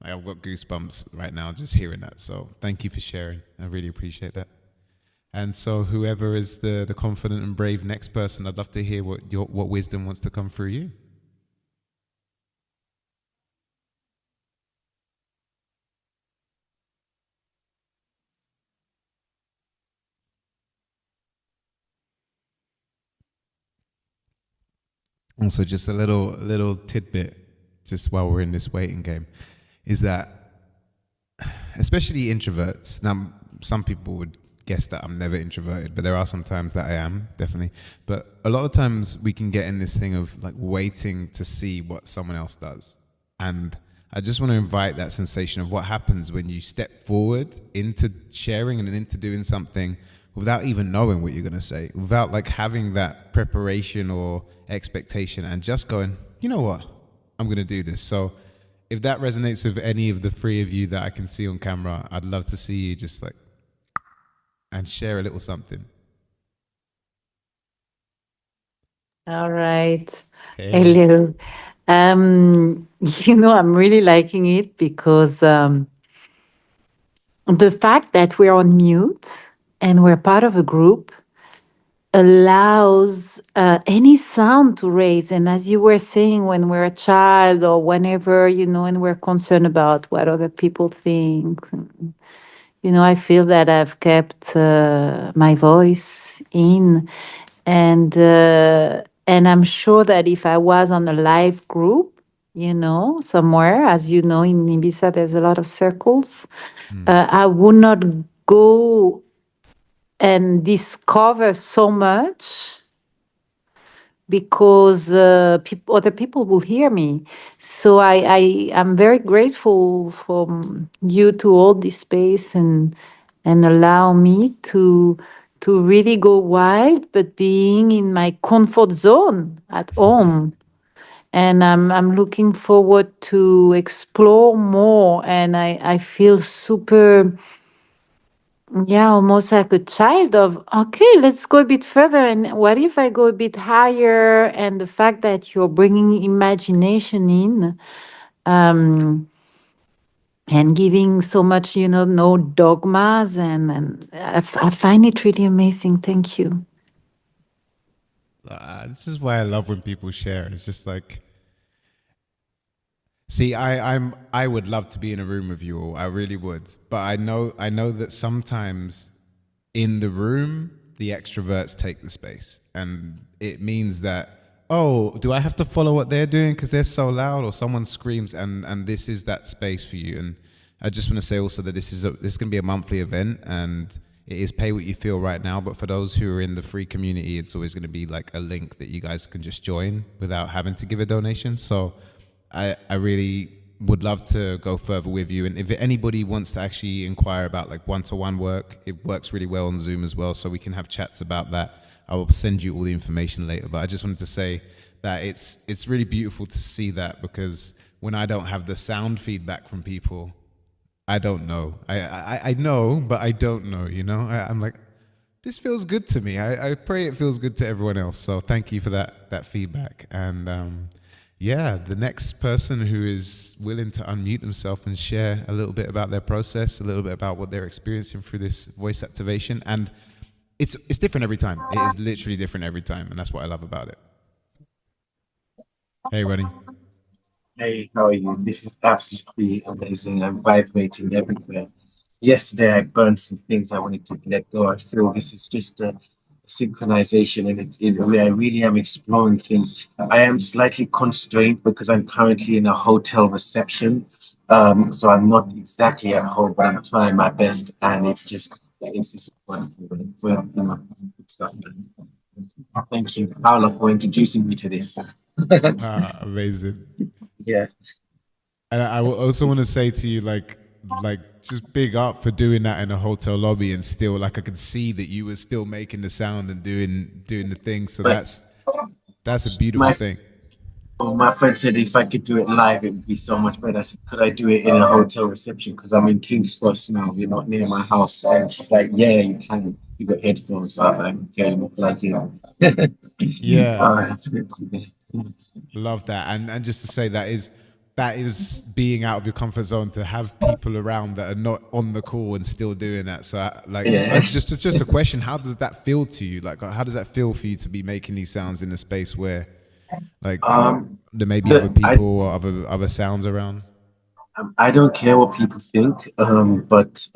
I've got goosebumps right now just hearing that. So thank you for sharing. I really appreciate that. And so whoever is the confident and brave next person, I'd love to hear what wisdom wants to come through you. Also, just a little tidbit, just while we're in this waiting game, is that especially introverts. Now, some people would guess that I'm never introverted, but there are some times that I am, definitely. But a lot of times we can get in this thing of like waiting to see what someone else does. And I just want to invite that sensation of what happens when you step forward into sharing and into doing something without even knowing what you're going to say, without like having that preparation or expectation, and just going, you know what, I'm going to do this. So if that resonates with any of the three of you that I can see on camera, I'd love to see you just like, and share a little something. All right. Hey. Hello. I'm really liking it because the fact that we're on mute and we're part of a group allows any sound to raise. And as you were saying, when we're a child or whenever, and we're concerned about what other people think, I feel that I've kept my voice in, and I'm sure that if I was on a live group, somewhere, as you know, in Ibiza, there's a lot of circles. I would not go and discover so much because other people will hear me. So I am very grateful for you to hold this space and allow me to really go wild, but being in my comfort zone at home. And I'm looking forward to explore more. And I feel super, almost like a child of, okay, let's go a bit further. And what if I go a bit higher? And the fact that you're bringing imagination in, and giving so much, no dogmas. And I find it really amazing. Thank you. This is why I love when people share. It's just like, see, I would love to be in a room with you all. I really would. But I know that sometimes in the room, the extroverts take the space. And it means that, oh, do I have to follow what they're doing because they're so loud, or someone screams, and this is that space for you. And I just want to say also that this is going to be a monthly event, and it is pay what you feel right now. But for those who are in the free community, it's always going to be like a link that you guys can just join without having to give a donation. So I really would love to go further with you. And if anybody wants to actually inquire about like one-to-one work, it works really well on Zoom as well. So we can have chats about that. I will send you all the information later. But I just wanted to say that it's really beautiful to see that, because when I don't have the sound feedback from people, I don't know. I know, but I don't know. You know, I'm like, this feels good to me. I pray it feels good to everyone else. So thank you for that feedback. And yeah, the next person who is willing to unmute themselves and share a little bit about their process, a little bit about what they're experiencing through this voice activation, and it's different every time. It is literally different every time, and that's what I love about it. Hey, Ronnie. Hey, how are you? This is absolutely amazing. I'm vibrating everywhere. Yesterday, I burned some things I wanted to let go. I feel this is just a synchronization, and in a way, I really am exploring things. I am slightly constrained because I'm currently in a hotel reception, so I'm not exactly at home, but I'm trying my best, and it's just wonderful. Good stuff. Thank you, Paula, for introducing me to this. Amazing. Yeah. And I also want to say to you, like just big up for doing that in a hotel lobby, and still, like, I could see that you were still making the sound and doing the thing. So But that's a beautiful my thing. my friend said if I could do it live, it would be so much better. I said, could I do it in a hotel reception? Because I'm in King's Cross now. You're not near my house. And she's like, yeah, you can. You got headphones. So I was like, okay, let me plug in. Yeah, All right. love that. And just to say that is being out of your comfort zone, to have people around that are not on the call and still doing that. So Yeah. it's just a question. How does that feel to you? Like, how does that feel for you to be making these sounds in a space where, like, Um, there may be other the, people or other sounds around? I don't care what people think, but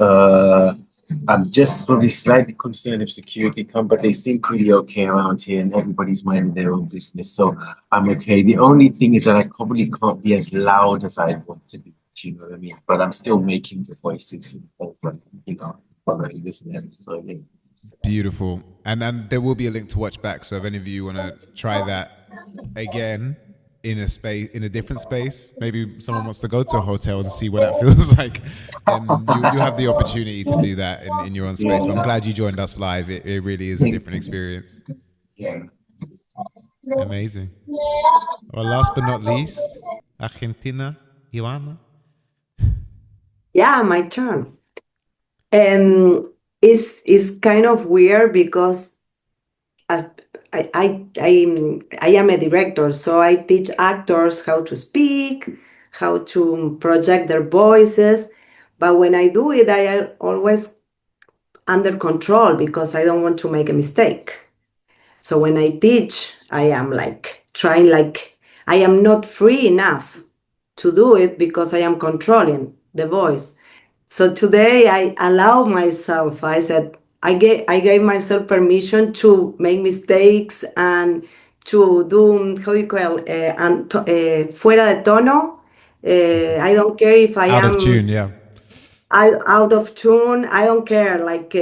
I'm just probably slightly concerned if security come, but they seem pretty okay around here and everybody's minding their own business. So I'm okay. The only thing is that I probably can't be as loud as I want to be, you know what I mean? But I'm still making the voices and stuff, like, following this and that. So yeah. Beautiful. And there will be a link to watch back. So if any of you want to try that again in a different space, maybe someone wants to go to a hotel and see what that feels like, then you have the opportunity to do that in your own space. But I'm glad you joined us live. It really is a different experience. Yeah. Amazing. Well, last but not least, Argentina, Ivana. Yeah, my turn. It's kind of weird because as I am a director, so I teach actors how to speak, how to project their voices. But when I do it, I am always under control because I don't want to make a mistake. So when I teach, I am like trying, like I am not free enough to do it because I am controlling the voice. So today I allow myself. I said I gave myself permission to make mistakes and to do how you call fuera de tono. I don't care if I Out of am tune, yeah. out of tune. I don't care. Like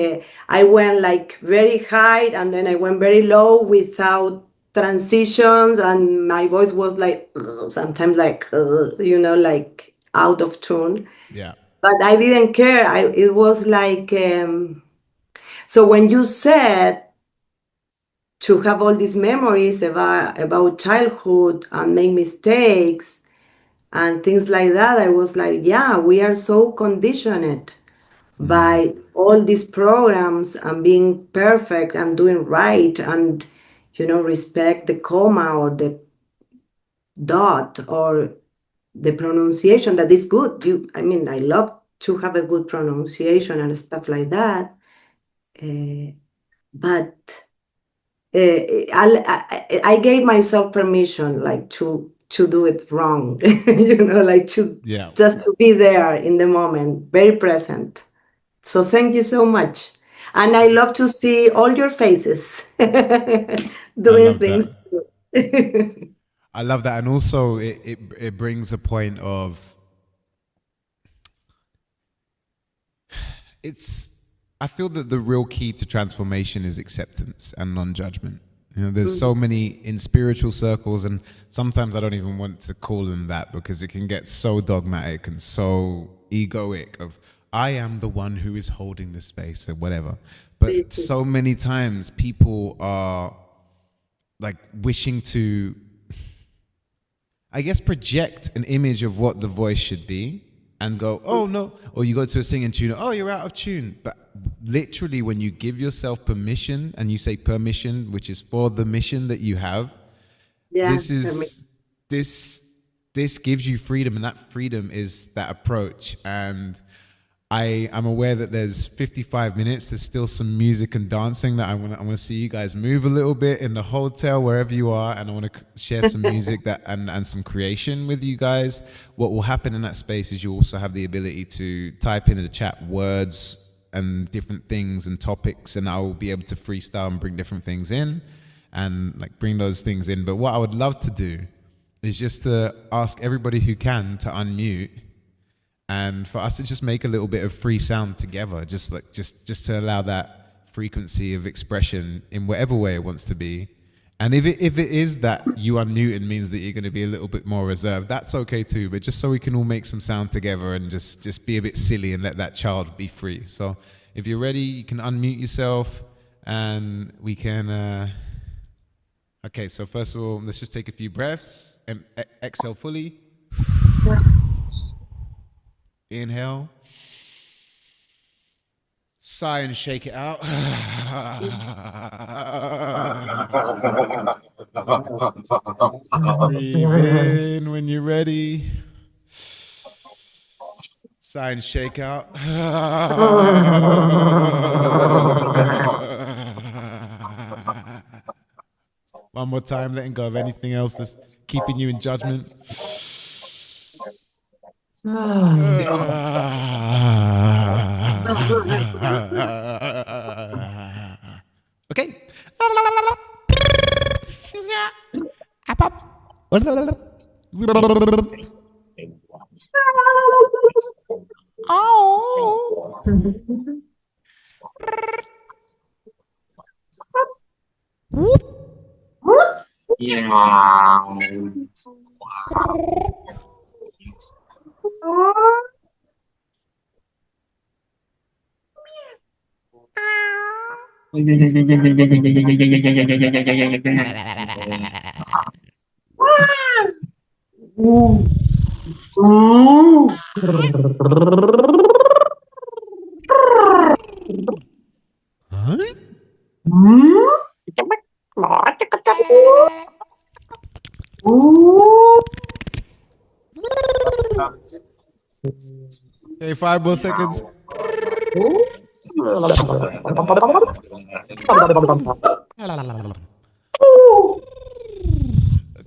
I went like very high and then I went very low without transitions, and my voice was like sometimes like like out of tune. Yeah. But I didn't care. It was like so when you said to have all these memories about childhood and make mistakes and things like that, I was like, yeah, we are so conditioned by all these programs and being perfect and doing right and respect the comma or the dot or the pronunciation that is good. I mean, I love to have a good pronunciation and stuff like that. But I gave myself permission, like to do it wrong, like to Yeah. just to be there in the moment, very present. So thank you so much, and I love to see all your faces I doing love things that. too. I love that. And also it brings a point of, I feel that the real key to transformation is acceptance and non-judgment. There's so many in spiritual circles, and sometimes I don't even want to call them that because it can get so dogmatic and so egoic of, I am the one who is holding the space or whatever. But so many times people are like wishing to, I guess, project an image of what the voice should be, and go, oh no, or you go to a singing tune, oh, you're out of tune. But literally, when you give yourself permission and you say permission, which is for the mission that you have, this gives you freedom, and that freedom is that approach. And I'm aware that there's 55 minutes. There's still some music and dancing that I want to see you guys move a little bit in the hotel, wherever you are. And I want to share some music and some creation with you guys. What will happen in that space is you also have the ability to type into the chat words and different things and topics, and I will be able to freestyle and bring different things in and like bring those things in. But what I would love to do is just to ask everybody who can to unmute, and for us to just make a little bit of free sound together, just to allow that frequency of expression in whatever way it wants to be. And if it is that you unmuting means that you're going to be a little bit more reserved, that's okay too. But just so we can all make some sound together and just be a bit silly and let that child be free. So if you're ready, you can unmute yourself, and we can. Okay, so first of all, let's just take a few breaths and exhale fully. Inhale. Sigh and shake it out. Breathe in when you're ready. Sigh and shake out. One more time, letting go of anything else that's keeping you in judgment. Okay. Okay, 5 more seconds.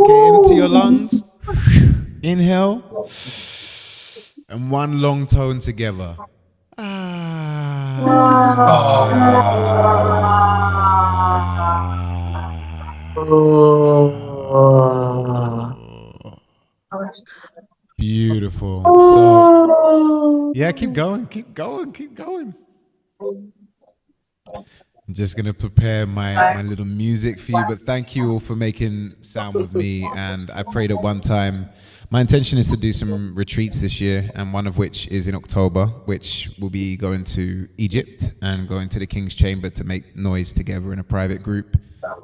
Okay, into your lungs. Inhale. And one long tone together. Beautiful. So, yeah, keep going. I'm just going to prepare my little music for you, but thank you all for making sound with me. And I prayed at one time. My intention is to do some retreats this year, and one of which is in October, which will be going to Egypt and going to the King's Chamber to make noise together in a private group.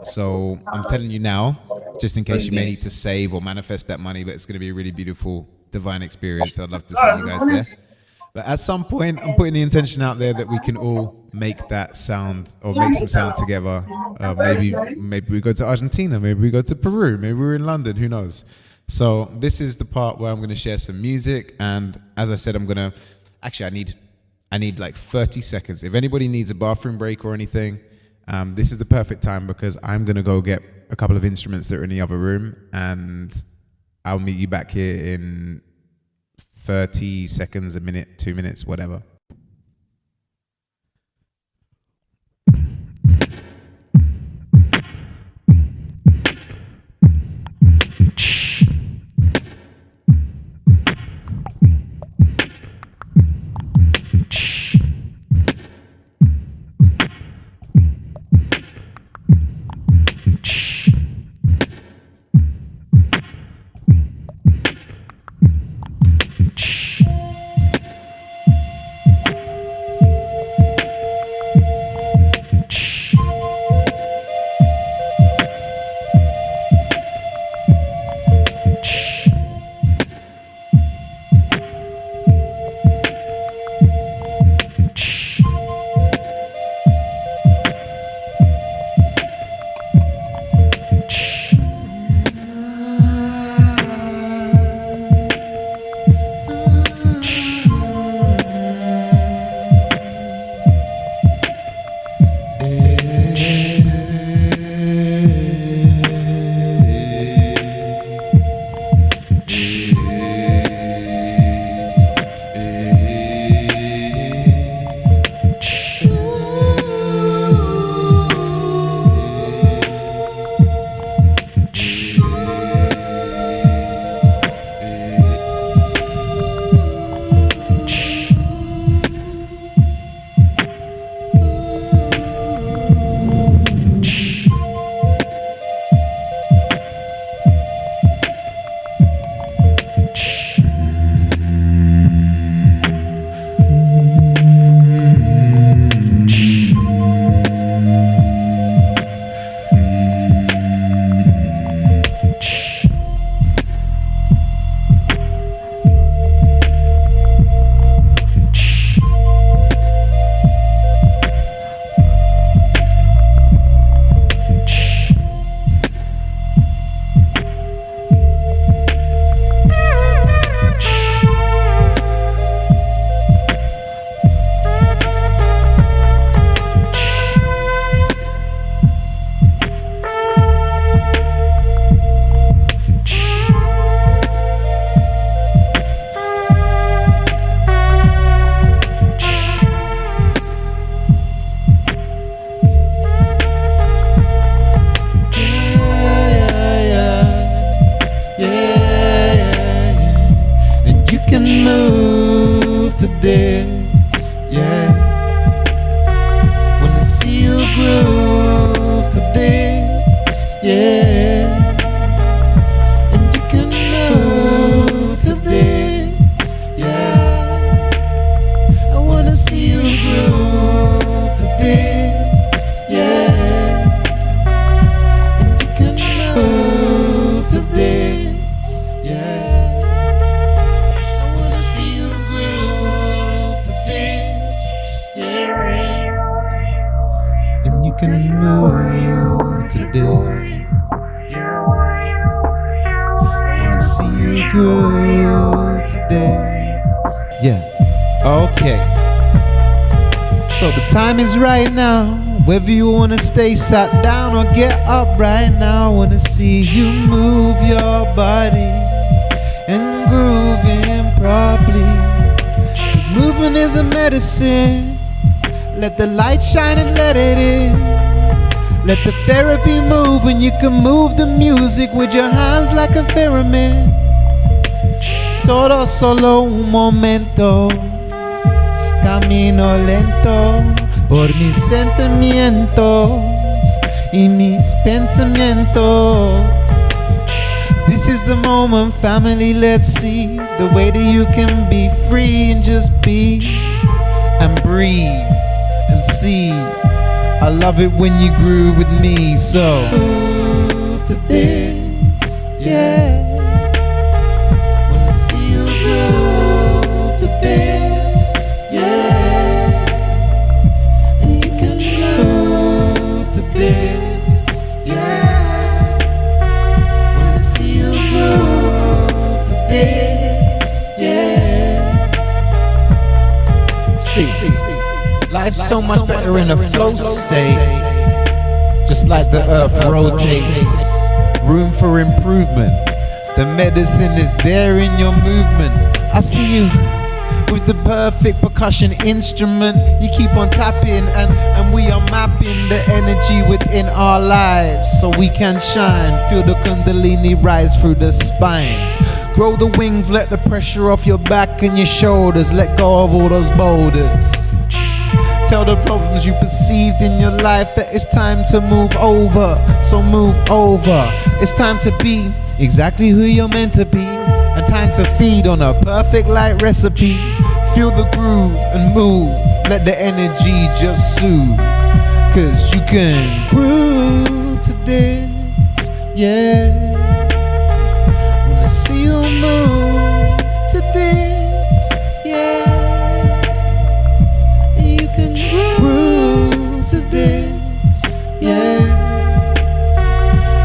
So I'm telling you now, just in case you may need to save or manifest that money, but it's going to be a really beautiful, divine experience. I'd love to see you guys there. But at some point, I'm putting the intention out there that we can all make that sound, or make some sound together. Maybe we go to Argentina, maybe we go to Peru, maybe we're in London, who knows? So this is the part where I'm going to share some music, and as I said, I'm going to, actually I need like 30 seconds. If anybody needs a bathroom break or anything, this is the perfect time, because I'm going to go get a couple of instruments that are in the other room, and I'll meet you back here in 30 seconds, a minute, 2 minutes, whatever. groove today. Wanna see you groove today. Yeah, okay. So the time is right now. Whether you wanna stay sat down or get up right now, wanna see you move your body and grooving properly. 'Cause movement is a medicine. Let the light shine and let it in. Let the therapy move, and you can move the music with your hands like a theremin. Todo solo un momento. Camino lento por mis sentimientos y mis pensamientos. This is the moment, family, let's see the way that you can be free and just be and breathe and see. I love it when you groove with me, so groove to this, yeah. Wanna see you groove to this, yeah. And you can groove to this, yeah. Wanna see you groove to this, yeah. See. Life's so much better in a flow state. Just like the earth rotates. Room for improvement. The medicine is there in your movement. I see you with the perfect percussion instrument. You keep on tapping and we are mapping the energy within our lives so we can shine. Feel the kundalini rise through the spine. Grow the wings, let the pressure off your back and your shoulders. Let go of all those boulders. Tell the problems you perceived in your life that it's time to move over. So move over. It's time to be exactly who you're meant to be. And time to feed on a perfect light recipe. Feel the groove and move. Let the energy just soothe. 'Cause you can groove to this, yeah. Wanna see you move to this, yeah. Groove to this, yeah.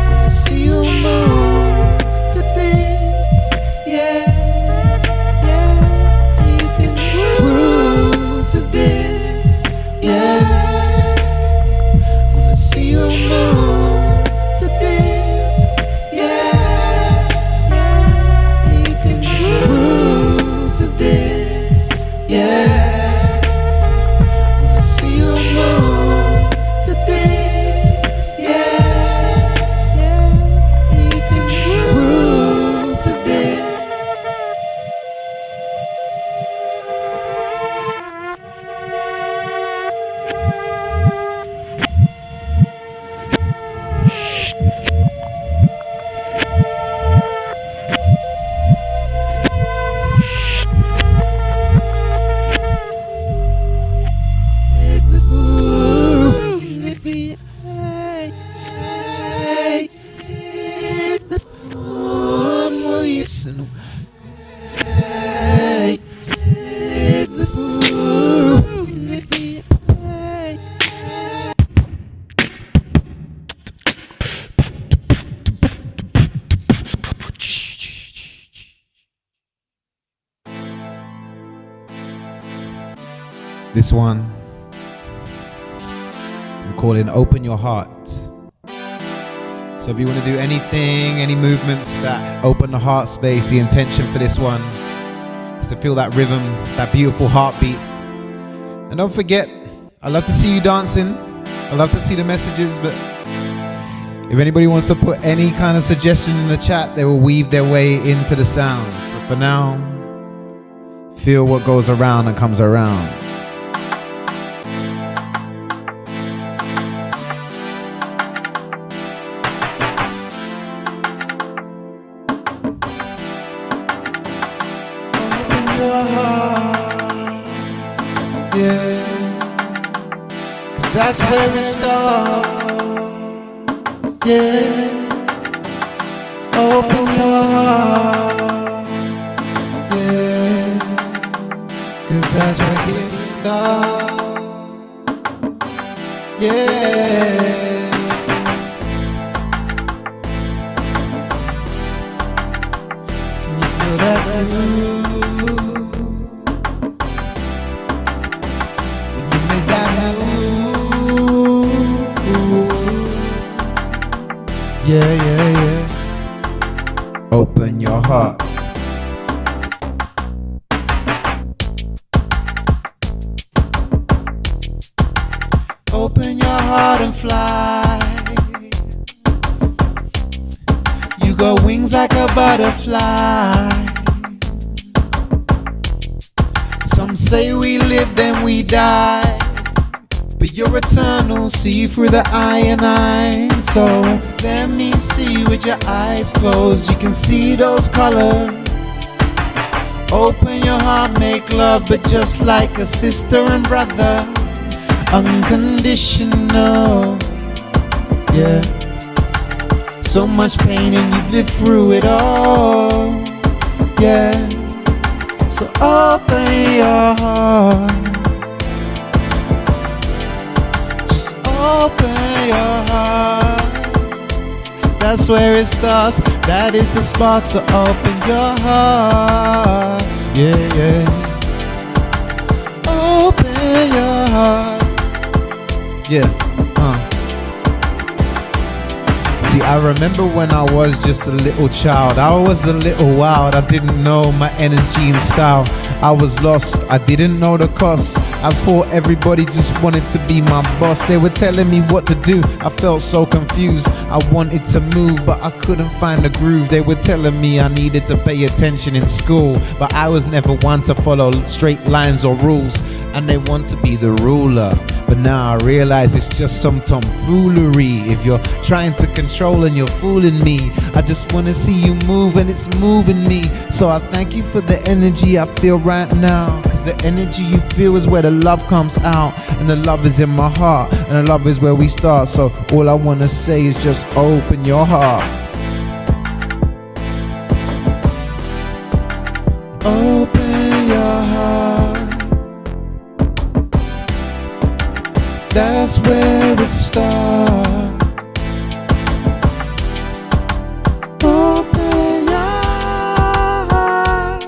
Wanna see you move to this, yeah, yeah. You can groove to this, yeah. Wanna see you move to this, yeah, yeah. You can groove to this, yeah. This one I'm calling Open Your Heart. So if you want to do anything, any movements that open the heart space, the intention for this one is to feel that rhythm, that beautiful heartbeat. And don't forget, I love to see you dancing. I love to see the messages, but if anybody wants to put any kind of suggestion in the chat, they will weave their way into the sounds. But for now, feel what goes around and comes around. That's where it starts, yeah. Open your heart, yeah. 'Cause that's where it starts, yeah. Yeah, yeah, yeah. Open your heart. Open your heart and fly. You got wings like a butterfly. Some say we live, then we die. But you're eternal, see through the eye and eye. So let me see with your eyes closed. You can see those colors. Open your heart, make love, but just like a sister and brother. Unconditional. Yeah. So much pain and you've lived through it all. Yeah. So open your heart. Open your heart. That's where it starts. That is the spark. So open your heart. Yeah, yeah. Open your heart. Yeah. See, I remember when I was just a little child. I was a little wild. I didn't know my energy and style. I was lost. I didn't know the cost. I thought everybody just wanted to be my boss. They were telling me what to do. I felt so confused. I wanted to move, but I couldn't find the groove. They were telling me I needed to pay attention in school, but I was never one to follow straight lines or rules. And they want to be the ruler, but now I realize it's just some tomfoolery. If you're trying to control and you're fooling me, I just want to see you move and it's moving me. So I thank you for the energy I feel right now, cause the energy you feel is where the love comes out, and the love is in my heart, and the love is where we start. So all I want to say is just open your heart. Open your heart. That's where it starts. Open your heart.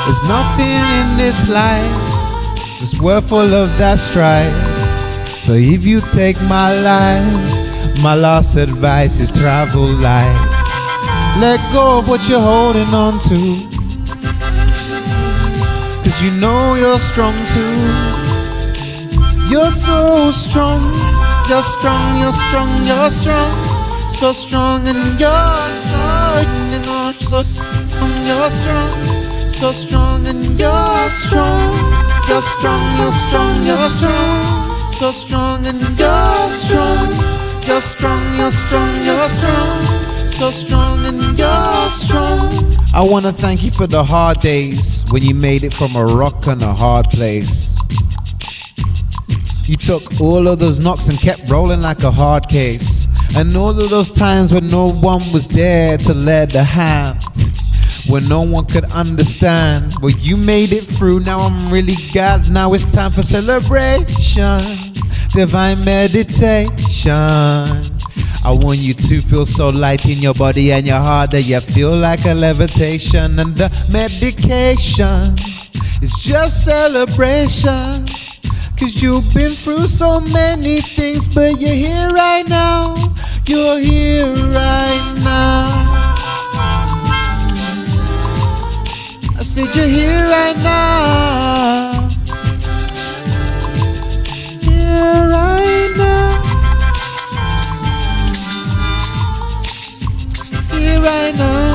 There's nothing in this life that's worth all of that strife. So if you take my life, my last advice is travel light. Let go of what you're holding on to, 'cause you know you're strong too. You're so strong, you're strong, you're strong, you're strong. So strong and you're strong, and you're so strong, you're strong. So strong and you're strong. You're strong, you're strong, you're strong. So strong and you're strong. You're strong, you're strong, you're strong. So strong and you're strong. I wanna thank you for the hard days when you made it from a rock and a hard place. You took all of those knocks and kept rolling like a hard case. And all of those times when no one was there to lend a hand, when no one could understand. Well, you made it through, now I'm really glad. Now it's time for celebration, divine meditation. I want you to feel so light in your body and your heart that you feel like a levitation. And the medication is just celebration, 'cause you've been through so many things, but you're here right now. You're here right now. I said you're here right now. Here right now. Here right now.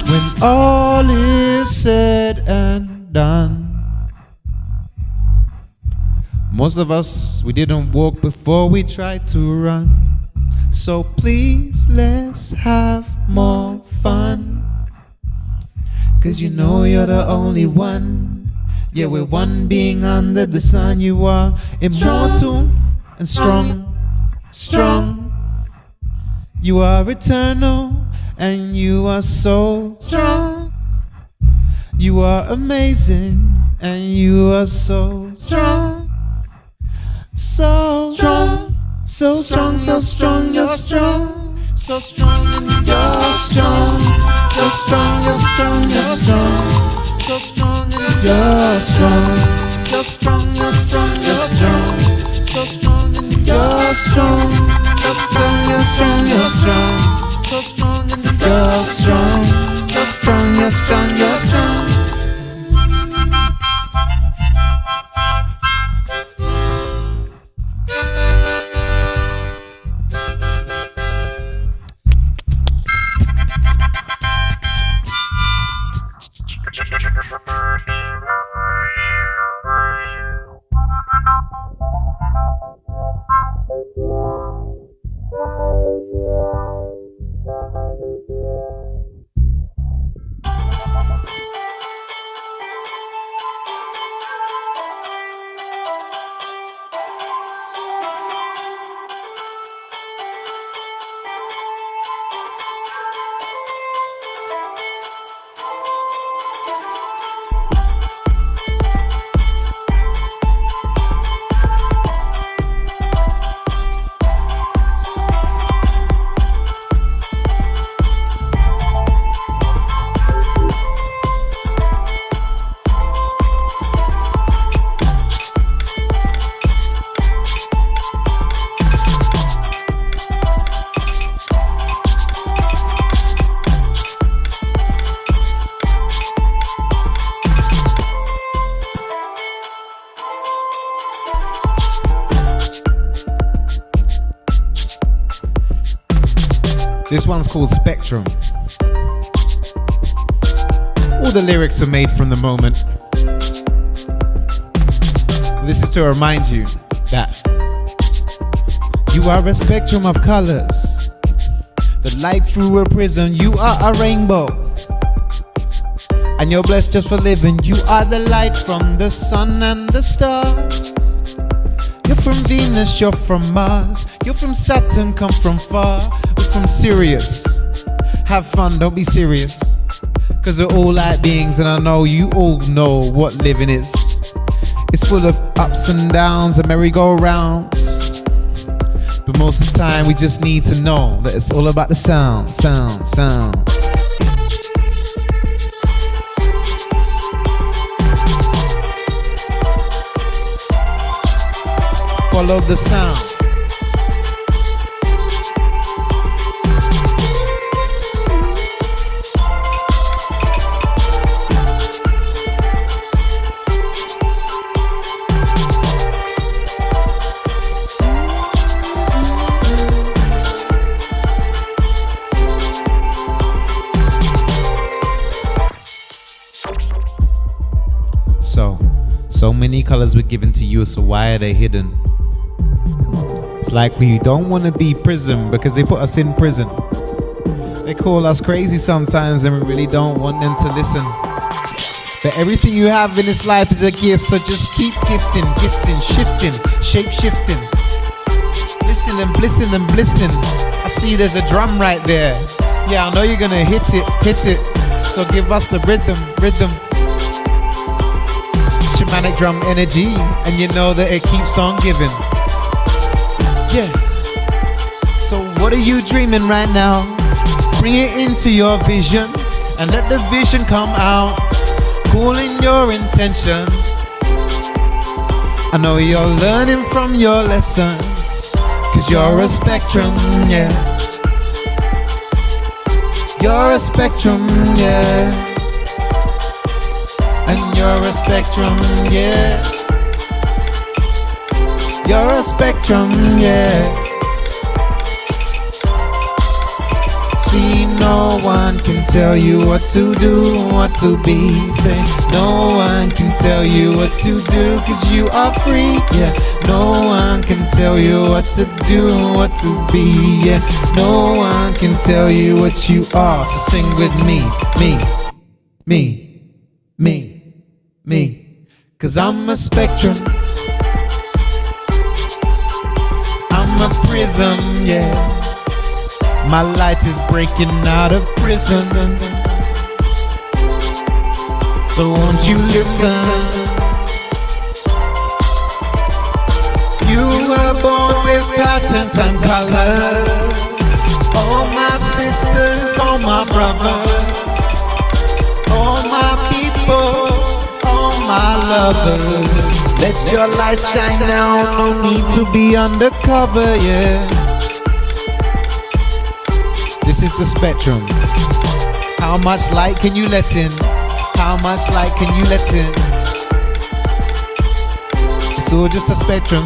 When all is said and done, most of us, we didn't walk before we tried to run. So please, let's have more fun, 'cause you know you're the only one. Yeah, we're one being under the sun. You are immortal and strong, strong. You are eternal and you are so strong. You are amazing and you are so strong. So strong, so strong, so strong, you're strong. So strong and you're strong. So strong, you're strong, you're strong. So strong and you're strong. You're strong, you're strong, you're strong. So strong and you're strong. You're strong, you're strong, you're strong. So strong and you're strong. You're strong, you're strong, you're strong. This one's called Spectrum. All the lyrics are made from the moment. This is to remind you that you are a spectrum of colors. The light through a prism, you are a rainbow. And you're blessed just for living. You are the light from the sun and the stars. You're from Venus, you're from Mars. You're from Saturn, come from far. We're from Sirius. Have fun, don't be serious. 'Cause we're all light beings, and I know you all know what living is. It's full of ups and downs and merry-go-rounds. But most of the time we just need to know that it's all about the sound. Follow the sound. So many colors were given to you, so why are they hidden? It's like we don't want to be prison because they put us in prison. They call us crazy sometimes and we really don't want them to listen. But everything you have in this life is a gift, so just keep gifting, shifting, shape-shifting. Listen and listen and listen. I see there's a drum right there. Yeah, I know you're gonna hit it. So give us the rhythm. Shamanic drum energy, and you know that it keeps on giving. Yeah. So what are you dreaming right now? Bring it into your vision and let the vision come out. Cool in your intention. I know you're learning from your lessons, 'cause you're a spectrum, yeah. You're a spectrum, yeah. And you're a spectrum, yeah. You're a spectrum, yeah. See, no one can tell you what to do, what to be. Say, no one can tell you what to do, 'cause you are free, yeah. No one can tell you what to do, what to be, yeah. No one can tell you what you are, so sing with me, me. 'Cause I'm a spectrum, I'm a prism, yeah. My light is breaking out of prison. So won't you listen? You were born with patterns and colors. All my sisters, all my brothers, all my people, all my lovers. Let your light shine now, no need to be undercover, yeah. This is the spectrum. How much light can you let in? How much light can you let in? It's all just a spectrum.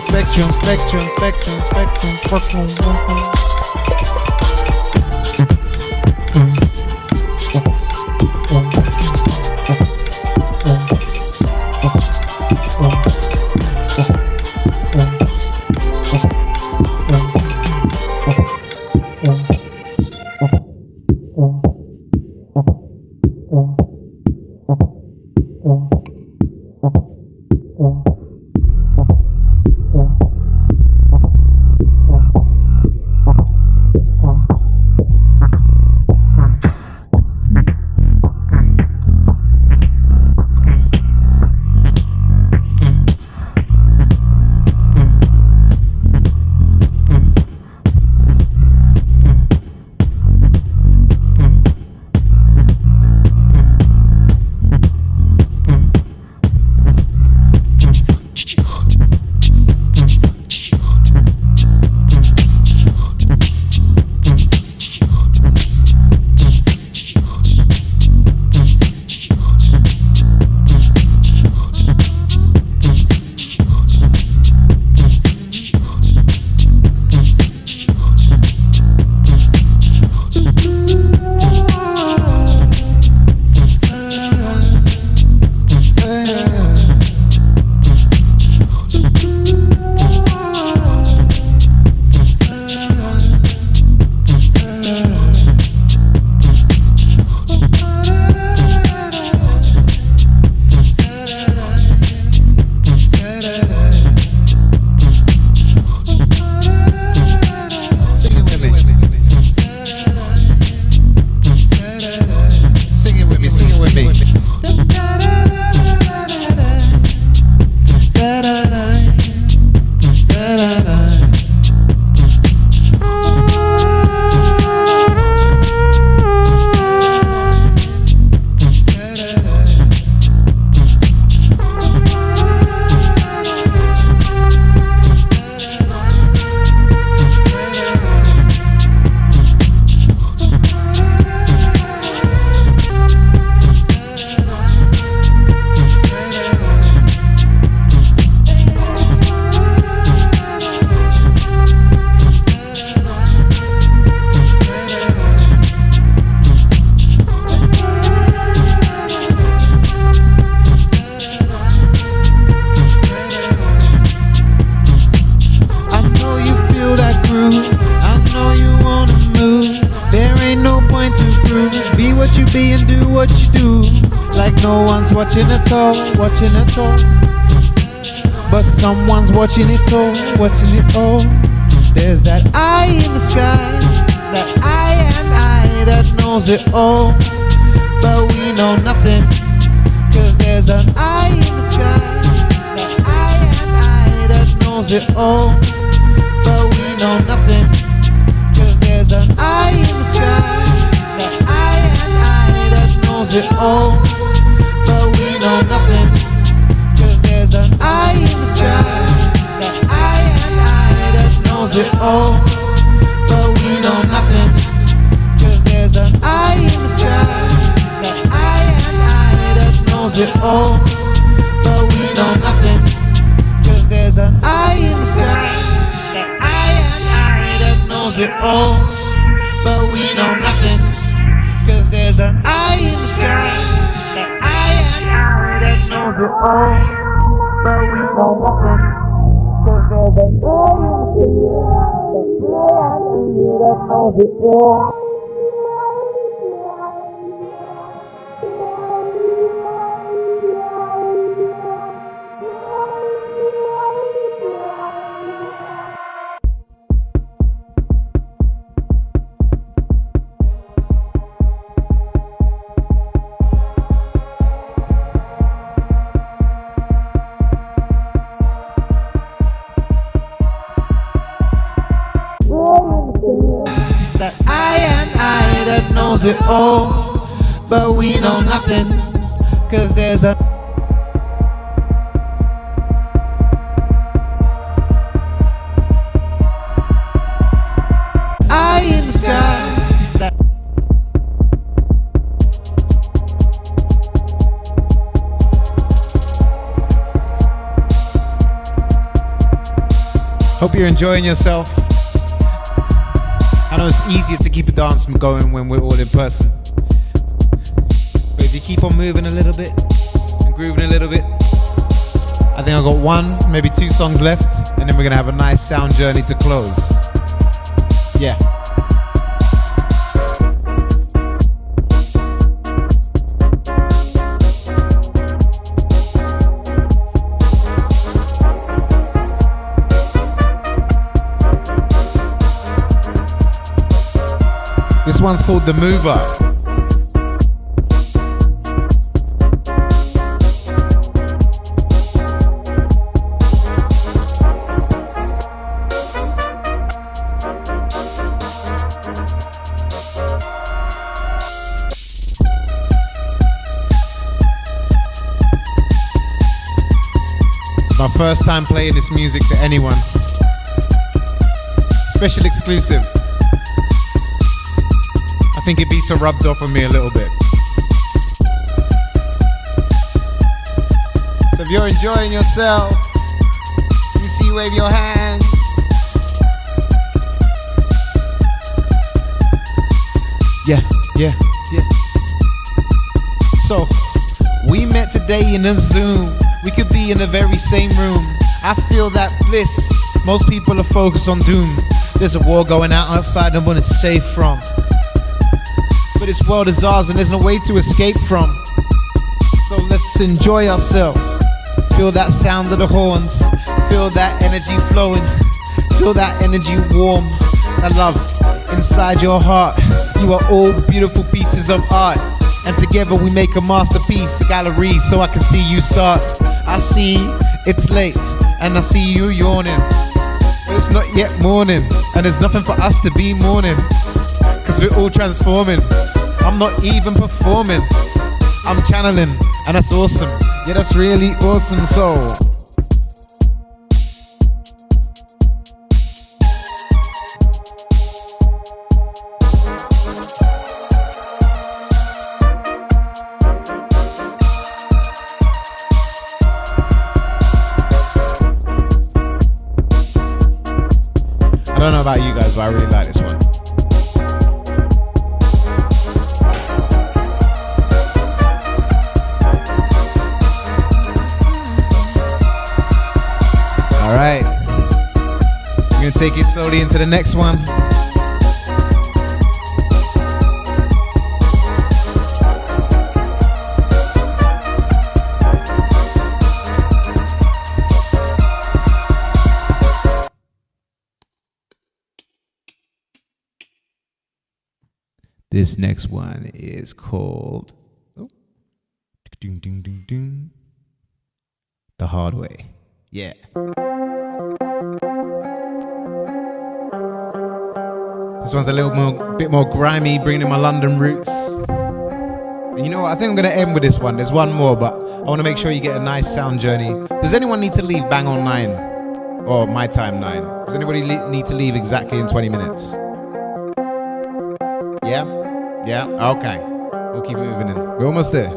through. Be what you be and do what you do. Like no one's watching at all, watching at all. But someone's watching it all, watching it all. There's that eye in the sky, that I and I that knows it all. But we know nothing, cause there's an eye in the sky, that I and I that knows it all. But we know nothing, cause there's an eye in the sky, that I and I that knows it all. But we know nothing, cause there's an eye in the sky, that I and I that knows it all. But we know nothing, cause there's an eye in the sky, that I and I that knows it all. But we know nothing, cause there's an eye in the sky, that I and I that knows it all. But we know nothing, cause there's an eye in the sky, that I and I that knows it all. But we know nothing, cause there's an eye in the sky, that knows it all. That I and I that knows it all. But we know nothing, cause there's a eye in the sky. Hope you're enjoying yourself. I know it's easier to keep a dance going when we're all in person. But if you keep on moving a little bit and grooving a little bit, I think I've got one, maybe two songs left, and then we're gonna have a nice sound journey to close. Yeah. This one's called The Mover. It's my first time playing this music to anyone. Special exclusive. I think it beats are rubbed off on me a little bit. So if you're enjoying yourself, you see, wave your hands. Yeah, yeah, yeah. So, we met today in a Zoom. We could be in the very same room. I feel that bliss. Most people are focused on doom. There's a war going out outside no one is safe from. But this world is ours and there's no way to escape from. So let's enjoy ourselves. Feel that sound of the horns. Feel that energy flowing. Feel that energy warm. That love inside your heart. You are all beautiful pieces of art. And together we make a masterpiece. The gallery so I can see you start. I see it's late and I see you yawning. But it's not yet morning and there's nothing for us to be mourning. Cause we're all transforming. I'm not even performing. I'm channeling, and that's awesome. Yeah, that's really awesome. So I don't know about you guys, but I really like this one. Alright, we're gonna take it slowly into the next one. This next one is called The Hard Way. Yeah. This one's a bit more grimy, bringing in my London roots. And you know what? I think I'm going to end with this one. There's one more, but I want to make sure you get a nice sound journey. Does anyone need to leave bang on 9? Or my time 9? Does anybody need to leave exactly in 20 minutes? Yeah? Yeah? Okay. We'll keep moving in. We're almost there.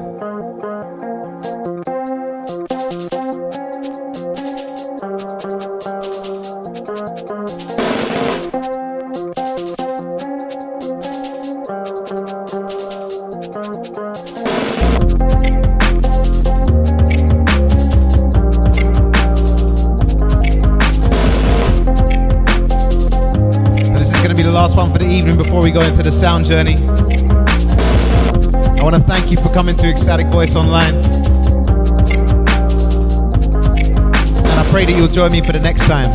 Last one for the evening before we go into the sound journey. I want to thank you for coming to Ecstatic Voice Online. And I pray that you'll join me for the next time.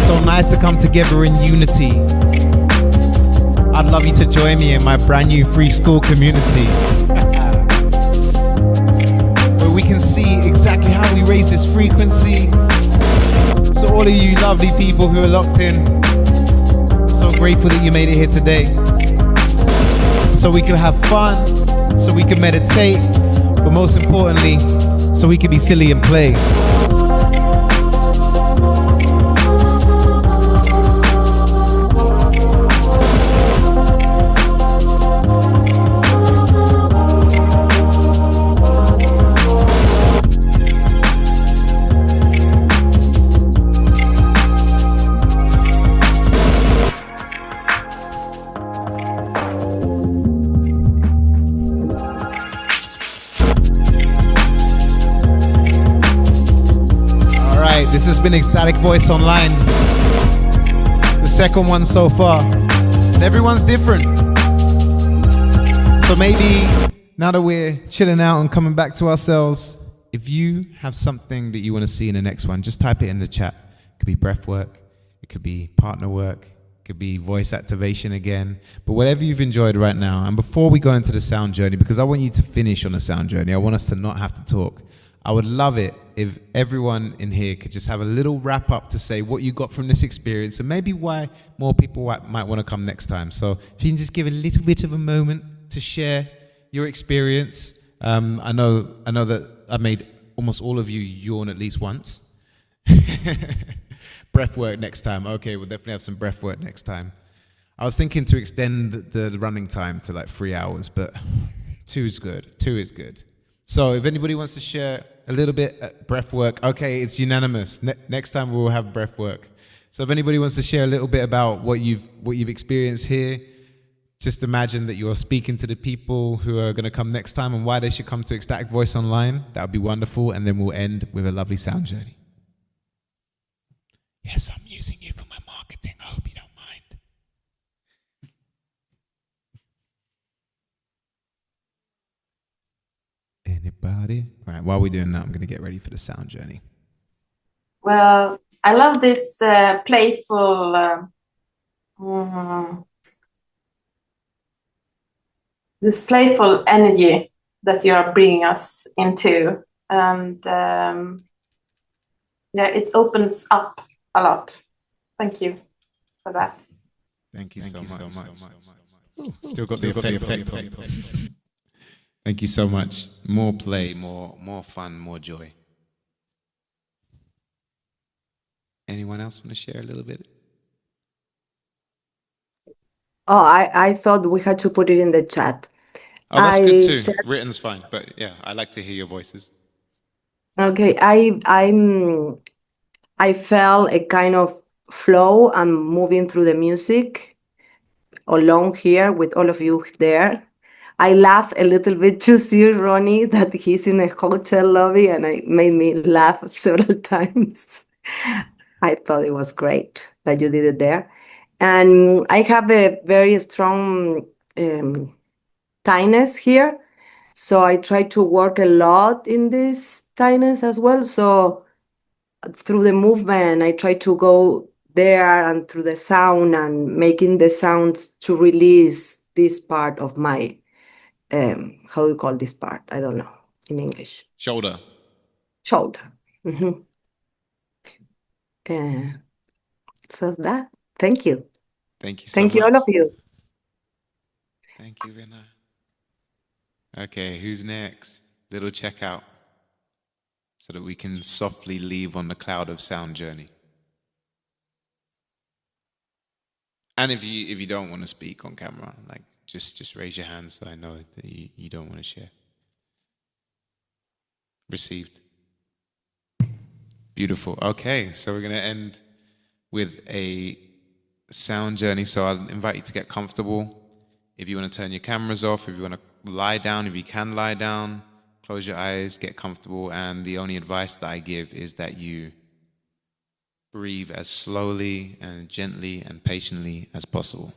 So nice to come together in unity. I'd love you to join me in my brand new free school community. Where we can see exactly how we raise this frequency. So all of you lovely people who are locked in, so grateful that you made it here today. So we can have fun, so we can meditate, but most importantly, so we can be silly and play. This has been Ecstatic Voice Online, the second one so far, and everyone's different. So maybe now that we're chilling out and coming back to ourselves, if you have something that you want to see in the next one, just type it in the chat. It could be breath work, it could be partner work, it could be voice activation again, but whatever you've enjoyed right now. And before we go into the sound journey, because I want you to finish on the sound journey, I want us to not have to talk. I would love it if everyone in here could just have a little wrap up to say what you got from this experience and maybe why more people might want to come next time. So if you can just give a little bit of a moment to share your experience. I know that I made almost all of you yawn at least once. Breath work next time. Okay, we'll definitely have some breath work next time. I was thinking to extend the running time to like 3 hours, but 2 is good. 2 is good. So if anybody wants to share a little bit breath work, okay, it's unanimous. Next time we will have breath work. So if anybody wants to share a little bit about what you've experienced here, just imagine that you're speaking to the people who are going to come next time and why they should come to Ecstatic Voice Online. That would be wonderful. And then we'll end with a lovely sound journey. Yes, I'm using you for my marketing. I hope you don't mind. Anybody? All right, while we're doing that, I'm going to get ready for the sound journey. Well, I love this playful energy that you are bringing us into, and it opens up a lot. Thank you for that. Thank you so much. Ooh, still got the effect on. Thank you so much. More play, more fun, more joy. Anyone else want to share a little bit? Oh, I thought we had to put it in the chat. Oh, that's good too. Written's fine, but yeah, I like to hear your voices. Okay, I felt a kind of flow and moving through the music along here with all of you there. I laughed a little bit to see Ronnie that he's in a hotel lobby, and it made me laugh several times. I thought it was great that you did it there. And I have a very strong tightness here. So I try to work a lot in this tightness as well. So through the movement, I try to go there and through the sound and making the sounds to release this part of my, how do you call this part? I don't know in English. Shoulder. Shoulder. Mm-hmm. So that, thank you. Thank you so Thank you, much. all of you. Thank you, Rina. Okay, who's next? Little checkout so that we can softly leave on the cloud of sound journey. And if you don't want to speak on camera, like just raise your hand so I know that you don't want to share. Received. Beautiful. Okay, so we're going to end with a sound journey. So I'll invite you to get comfortable. If you want to turn your cameras off, if you want to lie down, if you can lie down, close your eyes, get comfortable. And the only advice that I give is that you breathe as slowly and gently and patiently as possible.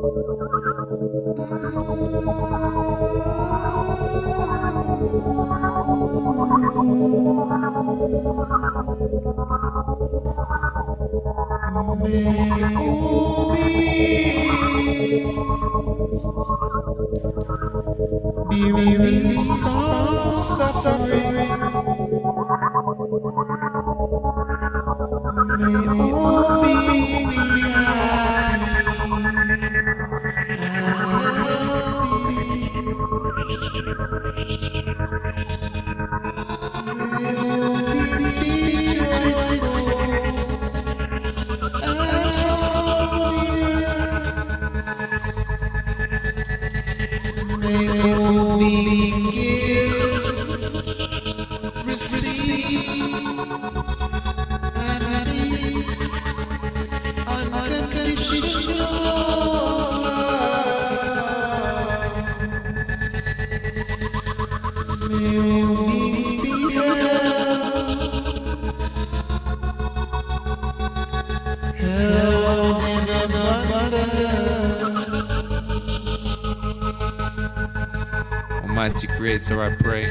Be released from suffering. May all beings be may all beings give, receive, and be unconditional love. May all beings be held in abundance. Almighty Creator, I pray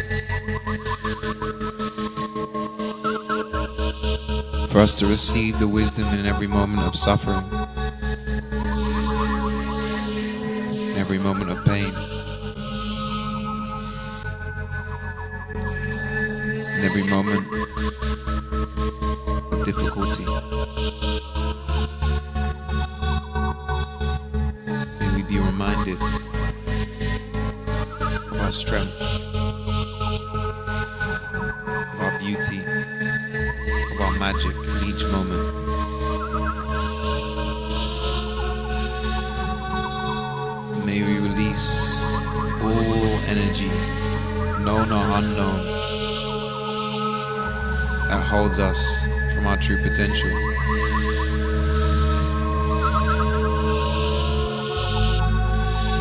for us to receive the wisdom in every moment of suffering, in every moment of pain, in every moment of difficulty. May we be reminded of our strength, of our beauty, of our magic in each moment. May we release all energy, known or unknown, that holds us from our true potential.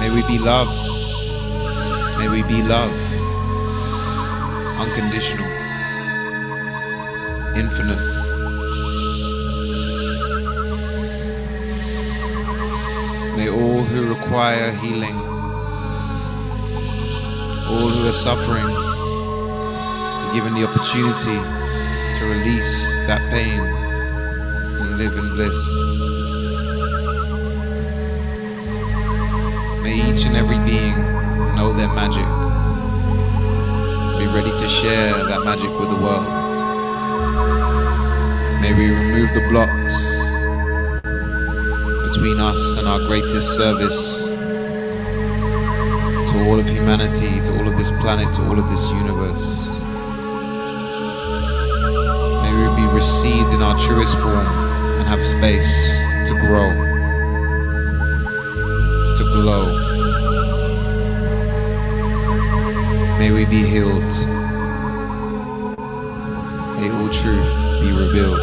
May we be loved. May we be love, unconditional, infinite. May all who require healing, all who are suffering, be given the opportunity to release that pain and live in bliss. May each and every being know their magic, be ready to share that magic with the world. May we remove the blocks between us and our greatest service to all of humanity, to all of this planet, to all of this universe. May we be received in our truest form and have space to grow, to glow. May we be healed. May all truth be revealed.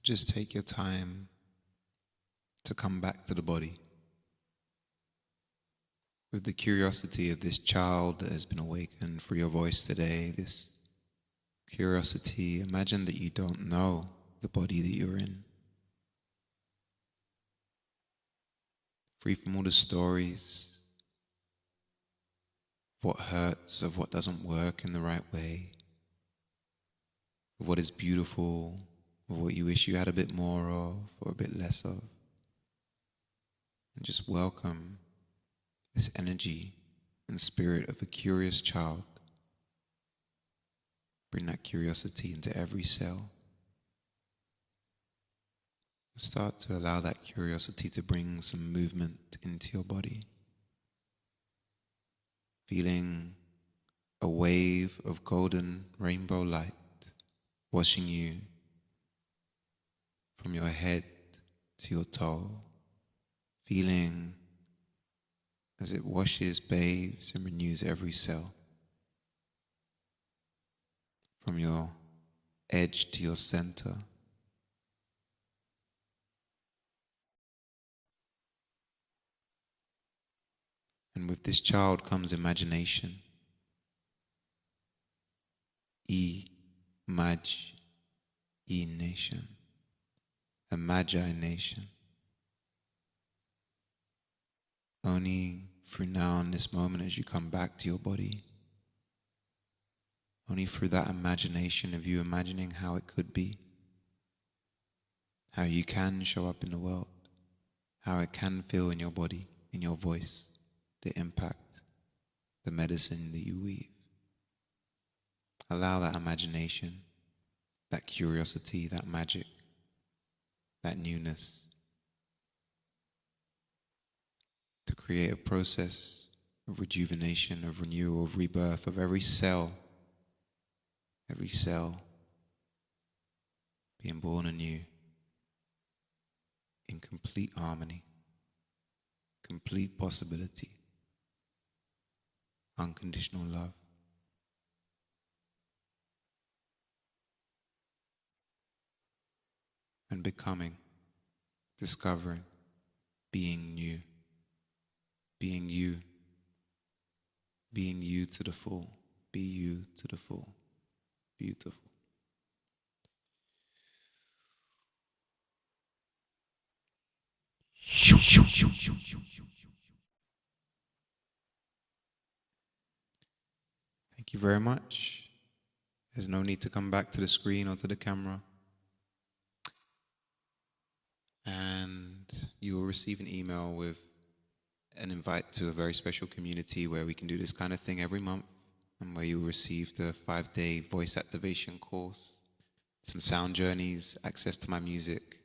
Just take your time to come back to the body with the curiosity of this child that has been awakened through your voice today. This curiosity, imagine that you don't know the body that you're in. Free from all the stories of what hurts, of what doesn't work in the right way, of what is beautiful, of what you wish you had a bit more of or a bit less of. And just welcome this energy and spirit of a curious child. Bring that curiosity into every cell. Start to allow that curiosity to bring some movement into your body. Feeling a wave of golden rainbow light washing you from your head to your toe, feeling as it washes, bathes, and renews every cell. From your edge to your center. And with this child comes imagination. Nation. A magi nation. Only through now in this moment as you come back to your body, only through that imagination of you imagining how it could be, how you can show up in the world, how it can feel in your body, in your voice, the impact, the medicine that you weave. Allow that imagination, that curiosity, that magic, that newness to create a process of rejuvenation, of renewal, of rebirth of every cell being born anew in complete harmony, complete possibility, unconditional love. And becoming, discovering, being new, being you to the full, be you to the full. Beautiful. Thank you very much. There's no need to come back to the screen or to the camera. And you will receive an email with an invite to a very special community where we can do this kind of thing every month, and where you will receive the 5-day voice activation course, some sound journeys, access to my music.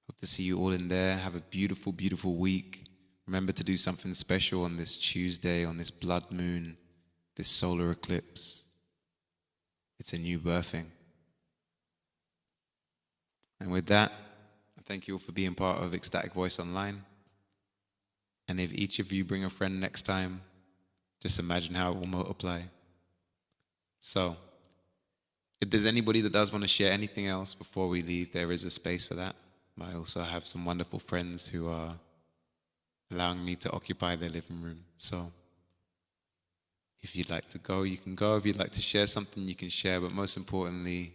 Hope to see you all in there. Have a beautiful, beautiful week. Remember to do something special on this Tuesday, on this blood moon, this solar eclipse. It's a new birthing. And with that, I thank you all for being part of Ecstatic Voice Online. And if each of you bring a friend next time, just imagine how it will multiply. So, if there's anybody that does want to share anything else before we leave, there is a space for that. I also have some wonderful friends who are allowing me to occupy their living room. So, if you'd like to go, you can go. If you'd like to share something, you can share. But most importantly,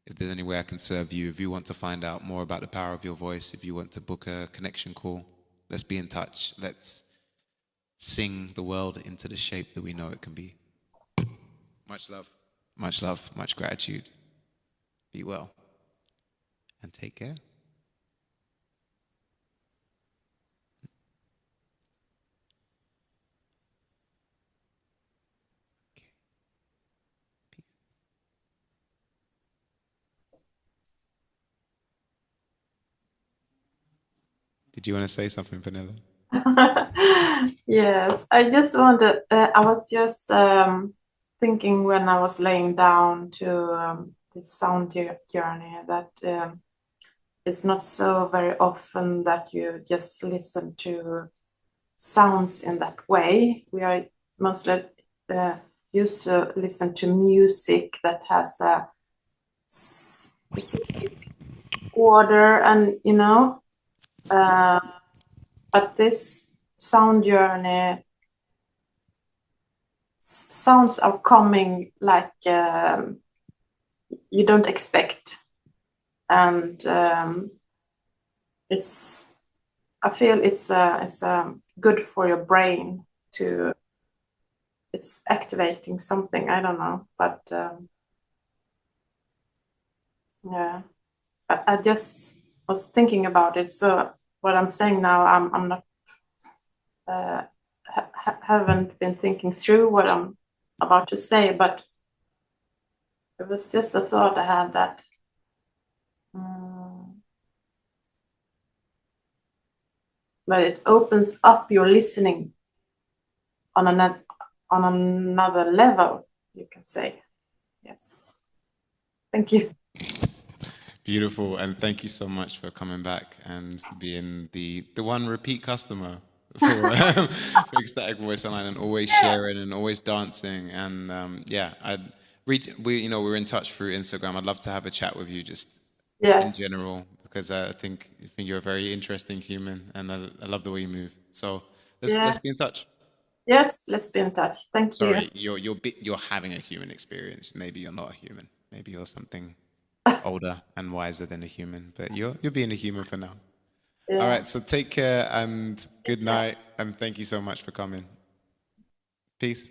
if there's any way I can serve you, if you want to find out more about the power of your voice, if you want to book a connection call, let's be in touch. Let's sing the world into the shape that we know it can be. Much love, much gratitude. Be well and take care. Did you want to say something, Vanilla? Yes, I just wanted, I was just thinking when I was laying down to this sound journey that it's not so very often that you just listen to sounds in that way. We are mostly used to listen to music that has a specific order, and but this sound journey, sounds are coming like you don't expect, and I feel it's good for your brain to. It's activating something, I don't know, but yeah. I just was thinking about it. So what I'm saying now, I'm not haven't been thinking through what I'm about to say, but it was just a thought I had that but it opens up your listening on another level, you can say. Yes. Thank you. Beautiful, and thank you so much for coming back and for being the one repeat customer for, for Ecstatic Voice Online, and always sharing and always dancing. And yeah, we're in touch through Instagram. I'd love to have a chat with you just in Yes. general, because I think you're a very interesting human, and I love the way you move. So let's be in touch. Yes, let's be in touch. Thank you. Sorry, you're having a human experience. Maybe you're not a human. Maybe you're something older and wiser than a human. But you're being a human for now. Yeah. All right. So take care and good night, and thank you so much for coming. Peace.